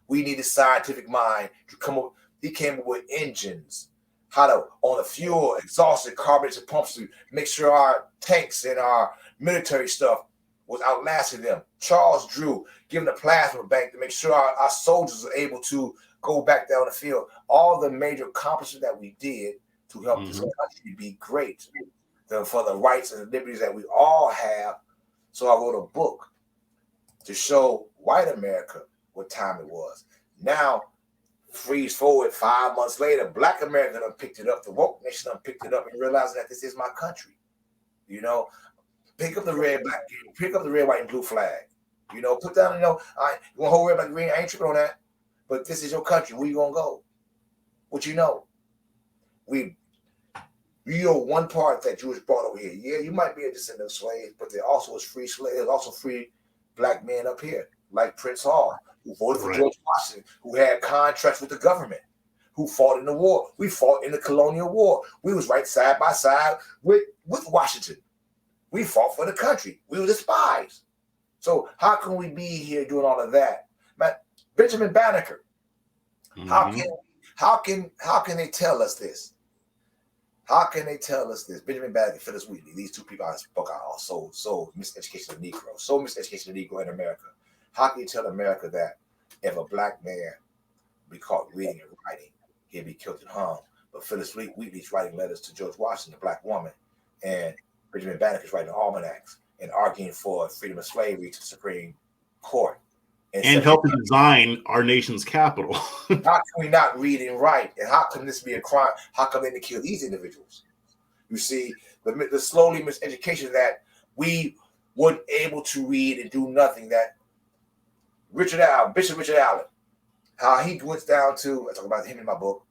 We need a scientific mind to come up. He came up with engines, how to, on the fuel, exhausted carbureted pumps to make sure our tanks and our military stuff was outlasting them. Charles Drew giving a plasma bank to make sure our soldiers were able to go back down the field. All the major accomplishments that we did to help this country be great, for the rights and the liberties that we all have. So I wrote a book to show white America what time it was. Now, freeze forward 5 months later, black America done picked it up. The woke nation done picked it up and realizing that this is my country. Pick up the red, black, pick up the red, white, and blue flag. Put down, you want to hold red, black, green. I ain't tripping on that. But this is your country. Where you gonna go? What you know? We one part that you was brought over here. Yeah, you might be a descendant of slaves, but there also was free slaves. There's also free black men up here. like Prince Hall, who voted for George Washington, who had contracts with the government, who fought in the war. We fought in the colonial war. We was right side by side with Washington. We fought for the country. We were the spies. So how can we be here doing all of that? Man, Benjamin Banneker. How can they tell us this? How can they tell us this? Benjamin Banneker, Phyllis Wheatley, these two people I spoke out are so miseducation of the Negro, so miseducation of the Negro in America. How can you tell America that if a black man be caught reading and writing, he'll be killed and hung? But Phyllis Wheatley's writing letters to George Washington, a black woman, and Benjamin Banneker's writing almanacs and arguing for freedom of slavery to the Supreme Court. And helping design our nation's capital. How can we not read and write? And how can this be a crime? How come they didn't kill these individuals? You see, the slowly miseducation that we weren't able to read and do nothing. That Bishop Richard Allen, how he went down to, I talk about him in my book,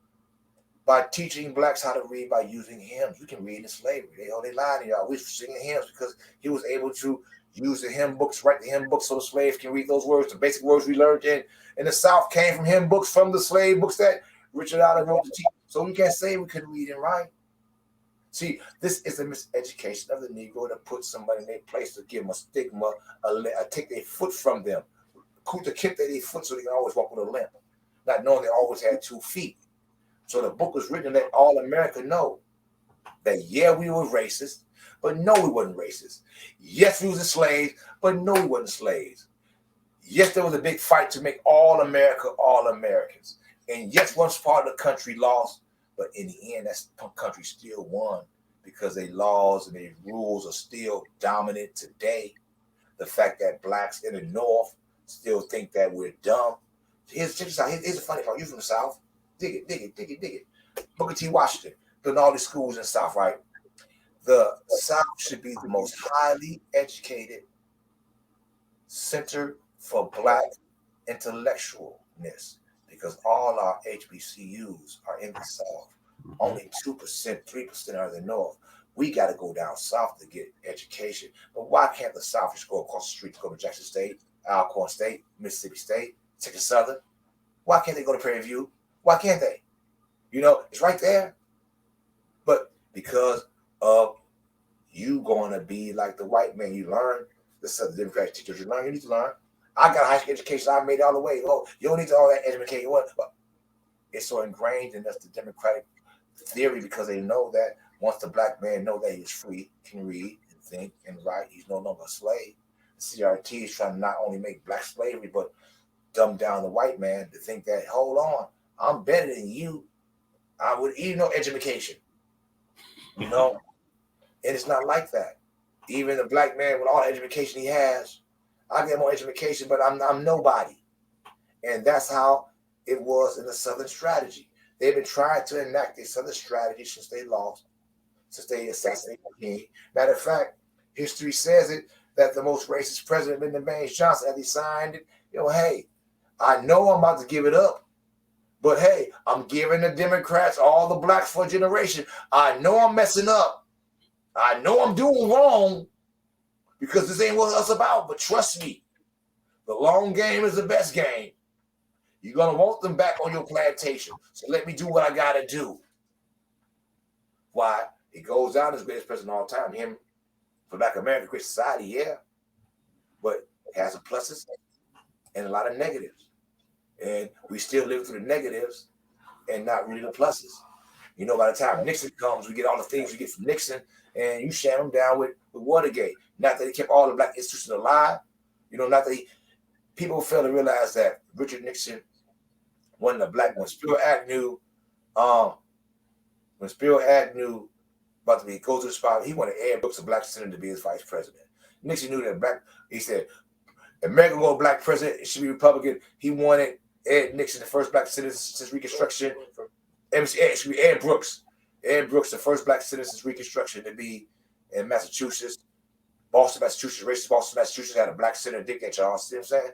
by teaching blacks how to read by using hymns. You can read in slavery. They lied to y'all. We were singing hymns because he was able to use the hymn books, write the hymn books so the slaves can read those words. The basic words we learned in the South came from hymn books, from the slave books that Richard Allen wrote to teach. So we can't say we couldn't read and write. See, this is a miseducation of the Negro to put somebody in their place, to give them a stigma, take their foot from them, to keep their foot so they can always walk with a limp, not knowing they always had 2 feet. So the book was written to let all America know that, yeah, we were racist, but no, we wasn't racist. Yes, we was slaves, but no, we wasn't slaves. Yes, there was a big fight to make all America all Americans. And yes, one part of the country lost, but in the end, that country still won because their laws and their rules are still dominant today. The fact that blacks in the North still think that we're dumb. Here's a funny part. You're from the South. Dig it. Booker T. Washington, building all these schools in the South, right? The South should be the most highly educated center for black intellectualness because all our HBCUs are in the South. Only 2%, 3% are in the North. We got to go down South to get education. But why can't the South just go across the street to go to Jackson State, Alcorn State, Mississippi State, Texas Southern? Why can't they go to Prairie View? Why can't they? You know, it's right there. But because of you going to be like the white man, you learn. This is the Democratic teachers. You need to learn. I got a high school education. I made it all the way. Oh, you don't need all that education. But it's so ingrained in us, the Democratic theory, because they know that once the black man know that he's free, can read and think and write, he's no longer a slave. The CRT is trying to not only make black slavery, but dumb down the white man to think that, hold on, I'm better than you. I would even know education. You know? And it's not like that. Even the black man with all the education he has, I get more education, but I'm nobody. And that's how it was in the Southern strategy. They've been trying to enact a Southern strategy since they lost, since they assassinated the king. Matter of fact, history says it, that the most racist president, Lyndon Baines Johnson, as he signed it, hey, I know I'm about to give it up, but hey, I'm giving the Democrats all the blacks for a generation. I know I'm messing up. I know I'm doing wrong because this ain't what it's about, but trust me, the long game is the best game. You're going to want them back on your plantation. So let me do what I got to do. Why? It goes down as the greatest president of all time. Him, for Black America, great society, yeah. But it has some pluses and a lot of negatives. And we still live through the negatives and not really the pluses. You know, by the time Nixon comes, we get all the things we get from Nixon, and you sham them down with Watergate. Not that he kept all the black institutions alive. You know, not that people fail to realize that Richard Nixon wasn't a black one. Spiro Agnew, when Spiro Agnew about to be go to the spot, he wanted Ed Brooks, a black senator, to be his vice president. Nixon knew that he said, America go black president, it should be Republican. He wanted Ed Nixon, the first black senator since Reconstruction. Ed Brooks. Ed Brooks, the first black senator since Reconstruction, to be in Massachusetts. Boston, Massachusetts, racist Boston, Massachusetts had a black senator, Dick Charles. See what I'm saying?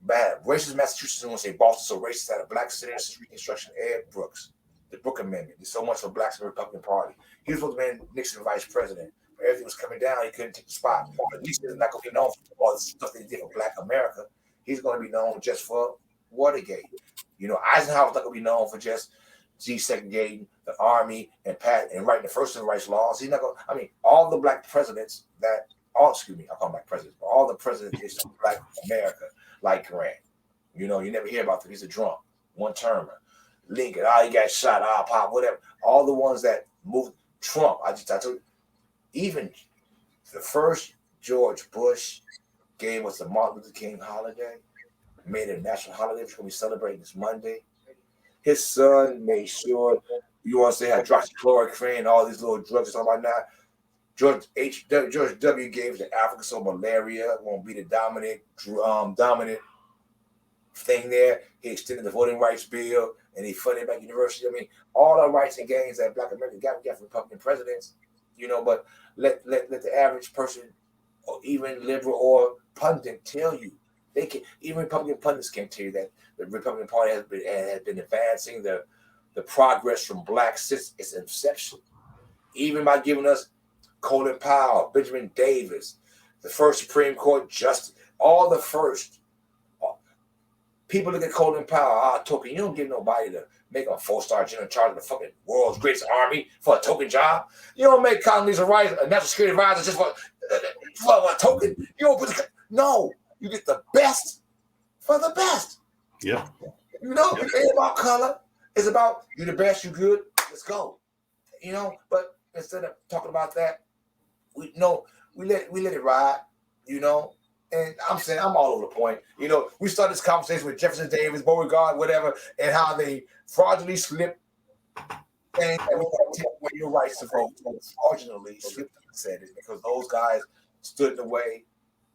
Bad. Racist Massachusetts, I want to say Boston, so racist had a black senator since Reconstruction, Ed Brooks. The Brooke Amendment. There's so much for blacks in the Republican Party. He was supposed to be Nixon vice president. Everything was coming down. He couldn't take the spot. But Nixon is not going to be known for all the stuff they did for Black America. He's going to be known just for Watergate. Eisenhower's not going to be known for just desegregating the army and writing the first civil rights laws. He's not going. I mean, all the black presidents I call them black presidents, but all the presidents of Black America, like Grant. You never hear about them. He's a drunk, one-termer. Lincoln, he got shot, pop, whatever. All the ones that moved. Trump, I told you, even the first George Bush gave us the Martin Luther King holiday, made it a national holiday, which we're going to be celebrating this Monday. His son made sure, you want to say, hydroxychloroquine, all these little drugs you're talking about now. George W. gave the Africa, so malaria won't be the dominant thing there. He extended the voting rights bill, and he funded back university. I mean, all the rights and gains that Black America got from Republican presidents, but let the average person, or even liberal or pundit, tell you. They can. Even Republican pundits can't tell you that the Republican Party has been advancing the progress from blacks since its inception. Even by giving us Colin Powell, Benjamin Davis, the first Supreme Court justice, all the first. People look at Colin Powell, token. You don't give nobody to make a 4-star general in charge of the fucking world's greatest army for a token job. You don't make Condoleezza Rice a national security advisor just for a token. You don't put no. You get the best for the best. Yeah. It ain't about color. It's about you the best, you good. Let's go. But instead of talking about that, we let it ride. And I'm saying I'm all over the point. We started this conversation with Jefferson Davis, Beauregard, whatever, and how they fraudulently slipped things that we want to take away your rights to vote. Fraudulently slipped and said it because those guys stood in the way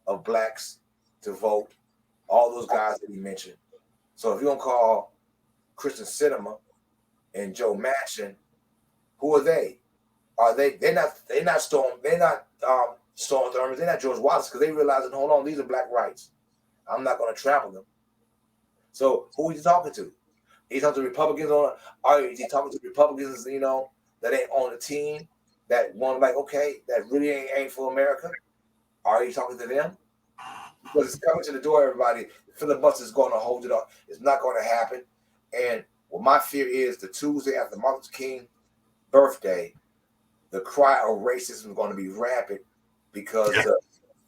of blacks to vote. All those guys that he mentioned. So if you're gonna call Kristen Sinema and Joe Manchin, who are they? They're not Storm Thurmond, they're not George Wallace, because they realize that, hold on, these are black rights. I'm not going to trample them. So who is he talking to? He's talking to Republicans is he talking to Republicans, that ain't on the team, that want that really ain't for America? Are you talking to them? Because it's coming to the door, everybody. The filibuster is going to hold it up. It's not going to happen. And what my fear is, the Tuesday after Martin Luther King birthday, the cry of racism is going to be rampant because the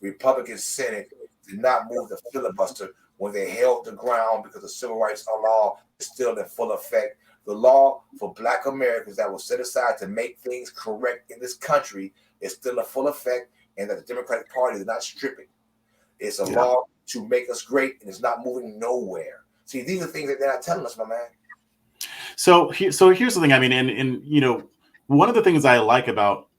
Republican Senate did not move the filibuster when they held the ground because the civil rights law is still in full effect. The law for Black Americans that was set aside to make things correct in this country is still in full effect, and that the Democratic Party is not stripping. It's a law to make us great, and it's not moving nowhere. See, these are things that they're not telling us, my man. So here's the thing. I mean, and one of the things I like about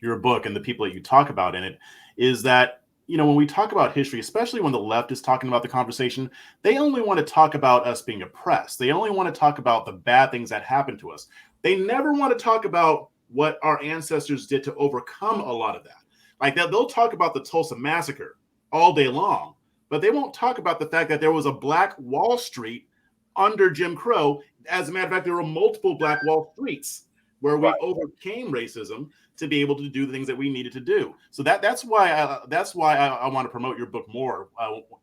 your book and the people that you talk about in it is that, when we talk about history, especially when the left is talking about the conversation, they only want to talk about us being oppressed. They only want to talk about the bad things that happened to us. They never want to talk about what our ancestors did to overcome a lot of that. Like they'll talk about the Tulsa Massacre all day long, but they won't talk about the fact that there was a Black Wall Street under Jim Crow. As a matter of fact, there were multiple Black Wall Streets where we overcame racism to be able to do the things that we needed to do. So that's why I want to promote your book more.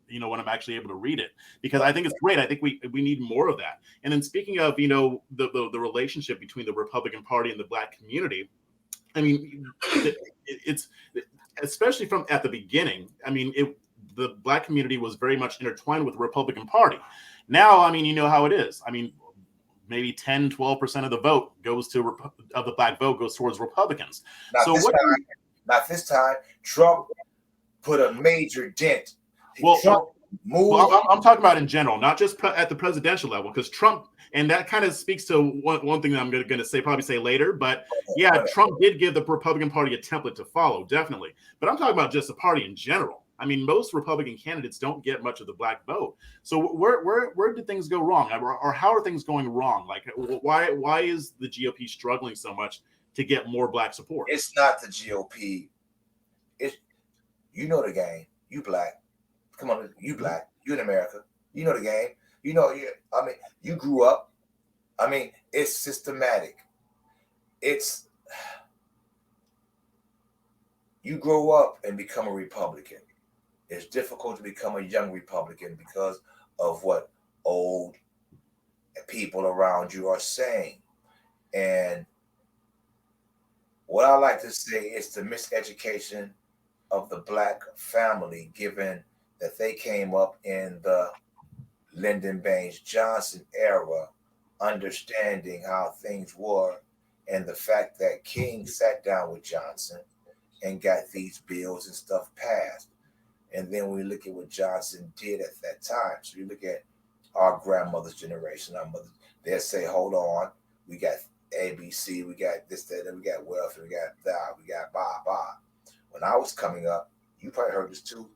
When I'm actually able to read it, because I think it's great. I think we need more of that. And then speaking of the relationship between the Republican Party and the Black community, I mean, it's especially from at the beginning. I mean, the Black community was very much intertwined with the Republican Party. Now, I mean, you know how it is. I mean, maybe 10, 12% of the vote of the Black vote goes towards Republicans. Not this time. Trump put a major dent. Well, I'm talking about in general, not just at the presidential level, because Trump, and that kind of speaks to one thing that I'm going to probably say later, but yeah, Trump did give the Republican Party a template to follow, definitely. But I'm talking about just the party in general. I mean, most Republican candidates don't get much of the Black vote. So where did things go wrong, or how are things going wrong? Like, why is the GOP struggling so much to get more Black support? It's not the GOP. You know the game. You Black. Come on, you Black. You in America. You know the game. You grew up. I mean, it's systematic. You grow up and become a Republican. It's difficult to become a young Republican because of what old people around you are saying. And what I like to say is the miseducation of the black family, given that they came up in the Lyndon Baines Johnson era, understanding how things were, and the fact that King sat down with Johnson and got these bills and stuff passed. And then we look at what Johnson did at that time. So you look at our grandmother's generation, our mother, they'll say, hold on, we got ABC, we got this, that, we got welfare, we got that, we got blah. When I was coming up, you probably heard this too.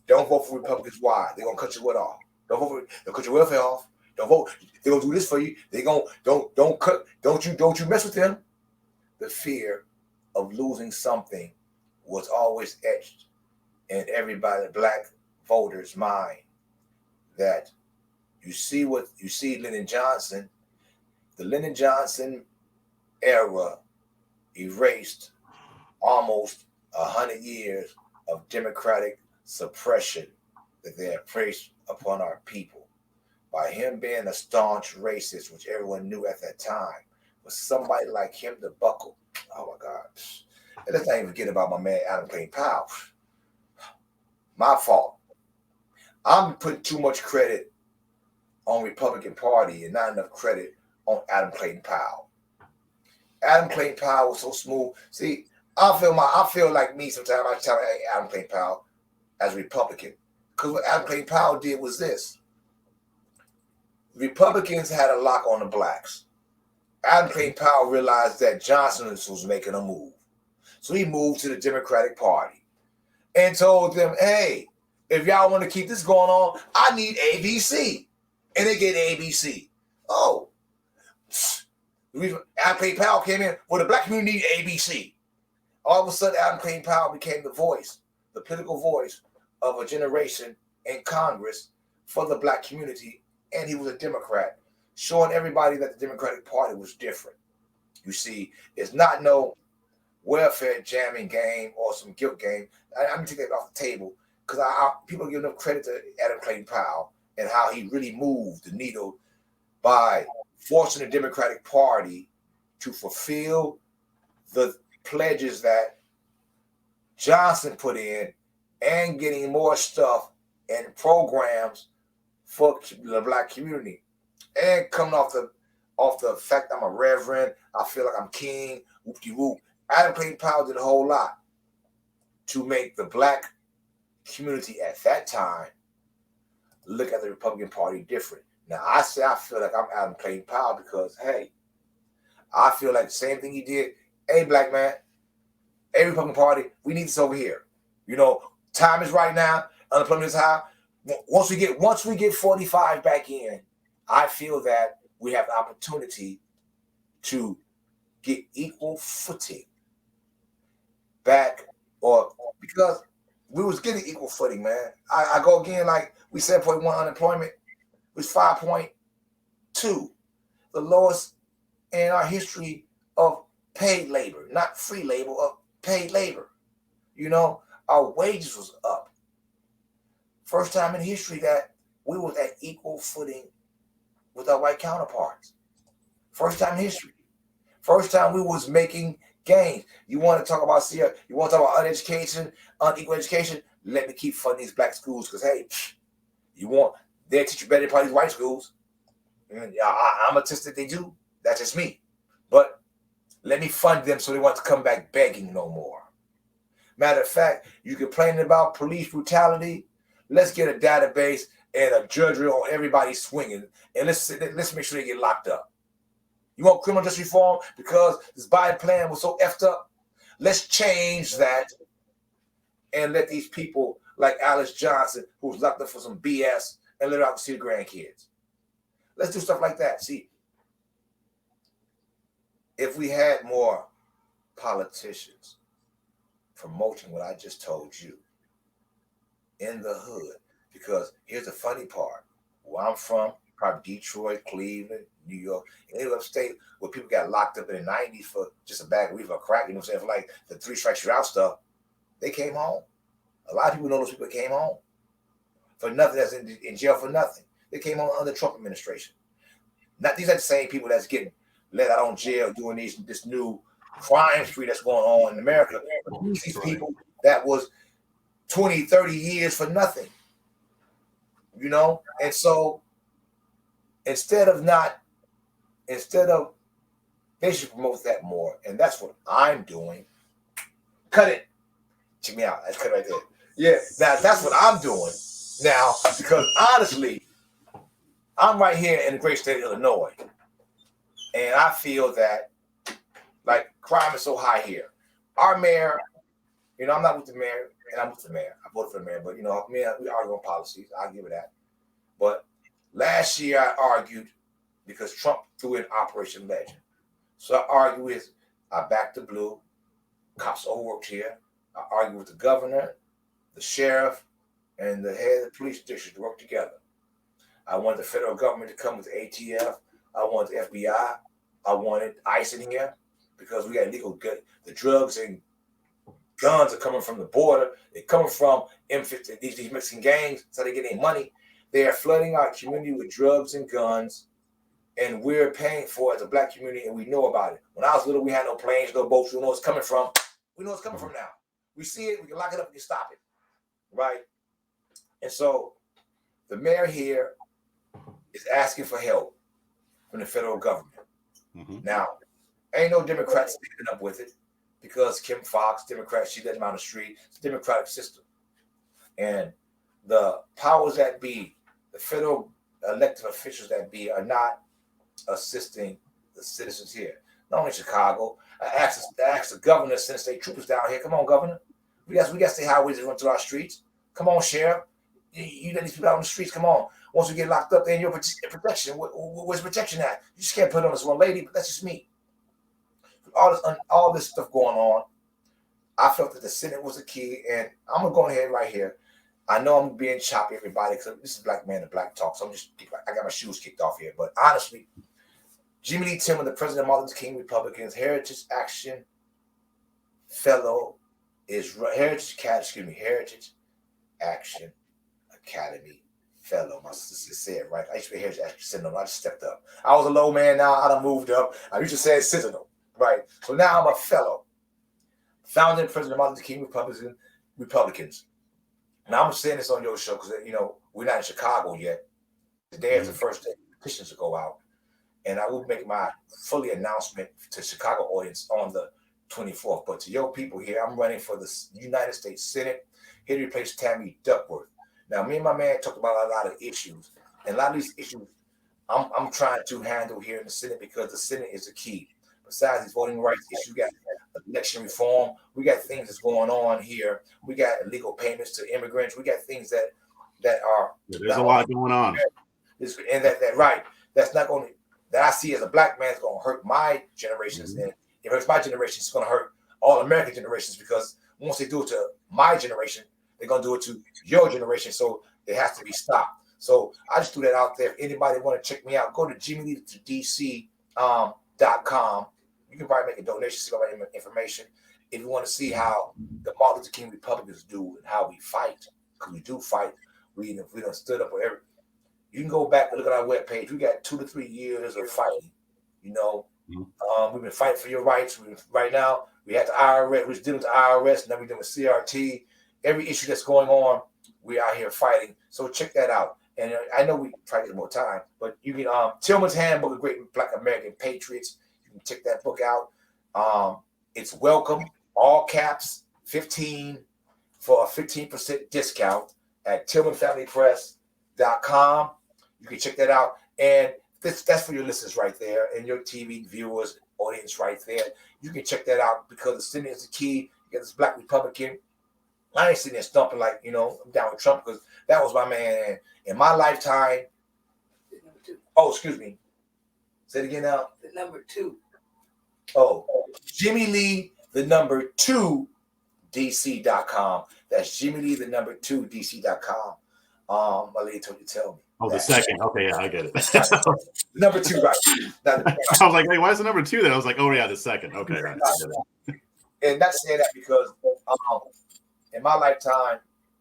Don't vote for Republicans. Why? They're gonna cut your what off. Don't vote for. They'll cut your welfare off. Don't vote. They're gonna do this for you. They gonna don't cut. Don't you mess with them. The fear of losing something was always etched in everybody, black voters' mind. That you see Lyndon Johnson, the Lyndon Johnson era erased almost 100 years of democratic suppression that they had placed upon our people. By him being a staunch racist, which everyone knew at that time, for somebody like him to buckle, oh my God. And let's not even forget about my man Adam Clayton Powell. My fault. I'm putting too much credit on Republican Party and not enough credit on Adam Clayton Powell. Adam Clayton Powell was so smooth. See, I feel like me sometimes. I tell Adam Clayton Powell as a Republican, because what Adam Clayton Powell did was this: Republicans had a lock on the blacks. Adam Clayton Powell realized that Johnson was making a move, so he moved to the Democratic Party and told them, "Hey, if y'all want to keep this going on, I need ABC," and they get ABC. Oh, the reason Adam Clayton Powell came in, well, the black community need ABC. All of a sudden, Adam Clayton Powell became the voice, the political voice of a generation in Congress for the black community, and he was a Democrat, showing everybody that the Democratic Party was different. You see, it's not no welfare jamming game or some guilt game. I'm going to take that off the table because people give enough credit to Adam Clayton Powell and how he really moved the needle by forcing the Democratic Party to fulfill the pledges that Johnson put in and getting more stuff and programs for the black community. And coming off the fact I'm a reverend, I feel like I'm king, whoop-de-whoop. Adam Clayton Powell did a whole lot to make the black community at that time look at the Republican Party different. Now, I say I feel like I'm Adam Clayton Powell because, hey, I feel like the same thing he did. Hey, black man, hey, Republican Party, we need this over here. You know, time is right now. Unemployment is high. Once we get 45 back in, I feel that we have the opportunity to get equal footing back, or because we was getting equal footing, man. I go again, like we 7.1 unemployment, was 5.2, the lowest in our history of paid labor, not free labor, of paid labor. You know, our wages was up. First time in history that we was at equal footing with our white counterparts. First time in history. First time we was making gains. You want to talk about you want to talk about unequal education? Let me keep funding these black schools because, hey, they'll teach you better than probably these white schools. I'm a test that they do. That's just me. But let me fund them so they want to come back begging no more. Matter of fact, you complaining about police brutality. Let's get a database and a judgery on everybody swinging, and let's make sure they get locked up. You want criminal justice reform because this Biden plan was so effed up? Let's change that and let these people like Alice Johnson, who was locked up for some BS, and let her out to see the grandkids. Let's do stuff like that. See, if we had more politicians promoting what I just told you in the hood, because here's the funny part. Where I'm from, probably Detroit, Cleveland, New York, any upstate where people got locked up in the 90s for just a bag of weed or crack, you know what I'm saying, for like the 3 strikes you're out stuff, they came home. A lot of people know those people that came home for nothing, that's in jail for nothing. They came home under the Trump administration. Not these are the same people that's getting let out on jail doing this new crime spree that's going on in America. But these people that was 20, 30 years for nothing. And so instead of they should promote that more. And that's what I'm doing. Cut it. Check me out. That's cut right there. Yeah. Now that's what I'm doing now, because honestly, I'm right here in the great state of Illinois. And I feel that like crime is so high here. Our mayor, I'm not with the mayor, and I'm with the mayor. I voted for the mayor, but we argue on policies. I'll give it that. But last year I argued because Trump threw in Operation Legend. So I argue with, I backed the blue. Cops all worked here. I argue with the governor, the sheriff, and the head of the police district to work together. I wanted the federal government to come with the ATF. I wanted the FBI. I wanted ICE in here because we got illegal the drugs and guns are coming from the border. They're coming from M50, these Mexican gangs, so they get their money. They are flooding our community with drugs and guns, and we're paying for it as a black community, and we know about it. When I was little, we had no planes, no boats. We know where it's coming from. We know where it's coming from now. We see it, we can lock it up, we can stop it, right? And so the mayor here is asking for help from the federal government. Now, ain't no Democrats picking up with it because Kim Foxx, Democrat, she let him out the street. It's a democratic system. And the powers that be, the federal elected officials that be, are not assisting the citizens here. Not only Chicago. I asked the governor to send state troopers down here. Come on, governor. We got state highways that run through our streets. Come on, sheriff. You let these people out on the streets. Come on. Once we get locked up, then you're protection. Where's protection at? You just can't put it on this one lady, but that's just me. All this stuff going on, I felt that the Senate was the key, and I'm gonna go ahead right here. I know I'm being choppy, everybody, because this is Black Man to Black Talk, so I got my shoes kicked off here. But honestly, Jimmy Lee Tillman, the president of Martin Luther King Republicans, Heritage Action Fellow, is Heritage Action Academy Fellow. My sister said right. I used to be Heritage Action Sentinel. I just stepped up. I was a low man. Now I done moved up. I used to say Sentinel. Right. So now I'm a fellow. Founding president of Martin Luther King Republicans. Now I'm saying this on your show because we're not in Chicago yet. Today is the first day petitions will go out. And I will make my fully announcement to Chicago audience on the 24th. But to your people here, I'm running for the United States Senate here to replace Tammy Duckworth. Now, me and my man talked about a lot of issues. And a lot of these issues I'm trying to handle here in the Senate because the Senate is the key. Besides these voting rights issues, we got election reform. We got things that's going on here. We got illegal payments to immigrants. We got things that are. Yeah, there's a lot going on. And that right. That's not going to, that I see as a black man, is going to hurt my generations. And if it hurts my generation, it's going to hurt all American generations because once they do it to my generation, they're going to do it to your generation. So it has to be stopped. So I just threw that out there. If anybody want to check me out, go to jimmyleedc.com. You can probably make a donation, see all my information. If you want to see how the Martin Luther King Republicans do and how we fight, because we do fight, we done stood up for every. You can go back and look at our webpage. We got 2 to 3 years of fighting. We've been fighting for your rights. Right now, we had the IRS. We're dealing with the IRS. Now we're dealing with CRT. Every issue that's going on, we out here fighting. So check that out. And I know we try to get more time, but you can Tillman's Handbook of Great Black American Patriots. You can check that book out. It's welcome, all caps, 15 for a 15% discount at TillmanFamilyPress.com. You can check that out. And that's for your listeners right there and your TV viewers, audience right there. You can check that out because the Senate is the key. You got this black Republican. I ain't sitting there stumping like, I'm down with Trump because that was my man. In my lifetime. Oh, excuse me. Say it again now. The number 2. Oh, Jimmy Lee, the number 2, DC.com. That's Jimmy Lee, the number 2, DC.com. My lady told you to tell me. Oh, the second. Okay, yeah, I get it. Number 2, right. I was like, hey, why is the number 2 there? I was like, oh, yeah, the second. Okay, right. And that's saying that because in my lifetime,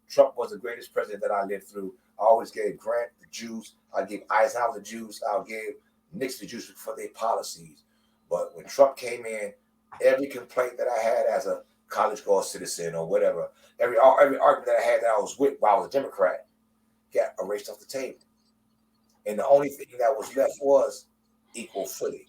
Trump was the greatest president that I lived through. I always gave Grant the juice. I gave Eisenhower the juice. I gave Nixon the juice for their policies. But when Trump came in, every complaint that I had as a college-going citizen or whatever, every argument that I had that I was with while I was a Democrat got erased off the table. And the only thing that was left was equal footing.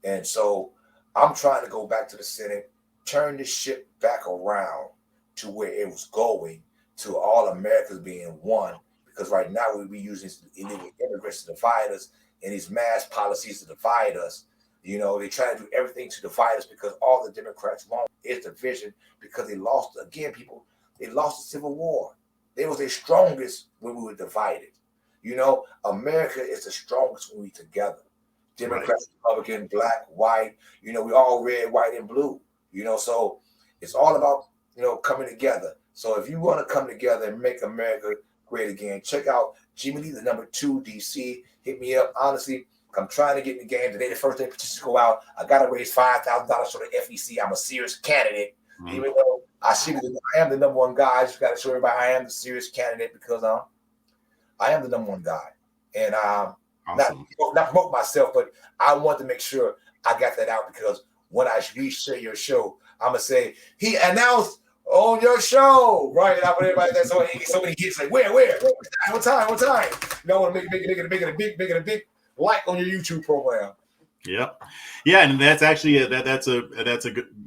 And so I'm trying to go back to the Senate, turn this shit back around to where it was going, to all Americans being one. Because right now we using illegal immigrants to divide us and these mass policies to divide us. You know, they try to do everything to divide us because all the Democrats want is division because they lost, again, people, they lost the Civil War. They was their strongest when we were divided. You know, America is the strongest when we together. Democrats, right. Republican, black, white, you know, we all red, white, and blue. You know, so it's all about, you know, coming together. So if you want to come together and make America great again, check out Jimmy Lee, the #2 DC. Hit me up. Honestly, I'm trying to get in the game today. The first day petitions go out. I got to raise $5,000 for the FEC. I'm a serious candidate. Mm-hmm. Even though I am the #1 guy, I just got to show everybody I am the serious candidate because I am the #1 guy. And awesome. not promote myself, but I want to make sure I got that out because when I share your show, I'm going to say, he announced on your show, right? And I want everybody that so many hits like, where? What time? You know, I want to make it a big like on your YouTube program. Yep. Yeah, and that's actually that's a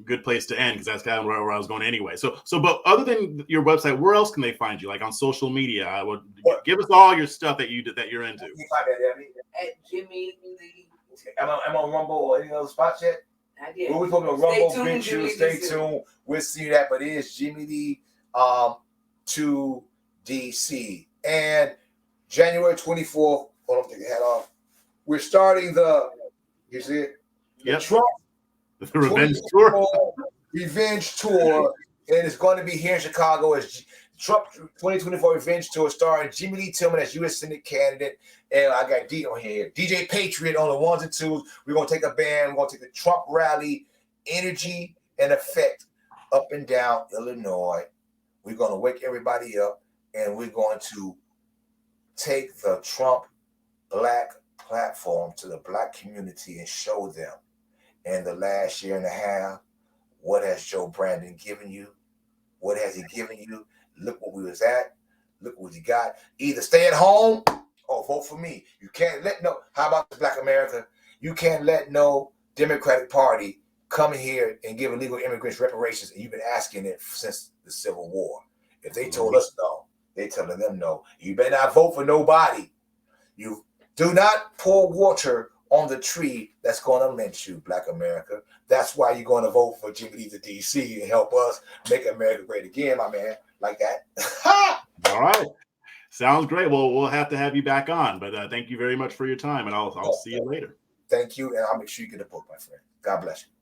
good place to end because that's kind of where I was going anyway. So but other than your website, where else can they find you? Like on social media? I would give us all your stuff that you're into. At Jimmy Lee. I'm on Rumble or any other spots yet? Well, we're talking about Rumble, BitChute. Stay tuned. We'll see that, but it is Jimmy Lee 2 DC. And January 24th, hold on, take the hat off. We're starting you see it? Yep. Trump the Revenge Tour. Revenge Tour. And it's going to be here in Chicago as Trump 2024 Revenge Tour starring Jimmy Lee Tillman as U.S. Senate candidate. And I got D on here. DJ Patriot on the 1s and 2s. We're going to take a band. We're going to take the Trump rally energy and effect up and down Illinois. We're going to wake everybody up. And we're going to take the Trump Black platform to the Black community and show them in the last year and a half, what has Joe Brandon given you? What has he given you? Look what we was at. Look what you got. Either stay at home or vote for me. You can't let how about Black America? You can't let no Democratic Party come here and give illegal immigrants reparations, and you've been asking it since the Civil War. If they told us no, they telling them no. You better not vote for nobody. You do not pour water on the tree that's going to lynch you, Black America. That's why you're going to vote for Jimmy Lee to DC and help us make America great again, my man. Like that. All right. Sounds great. Well, we'll have to have you back on, but thank you very much for your time, and I'll see you later. Thank you, and I'll make sure you get a book, my friend. God bless you.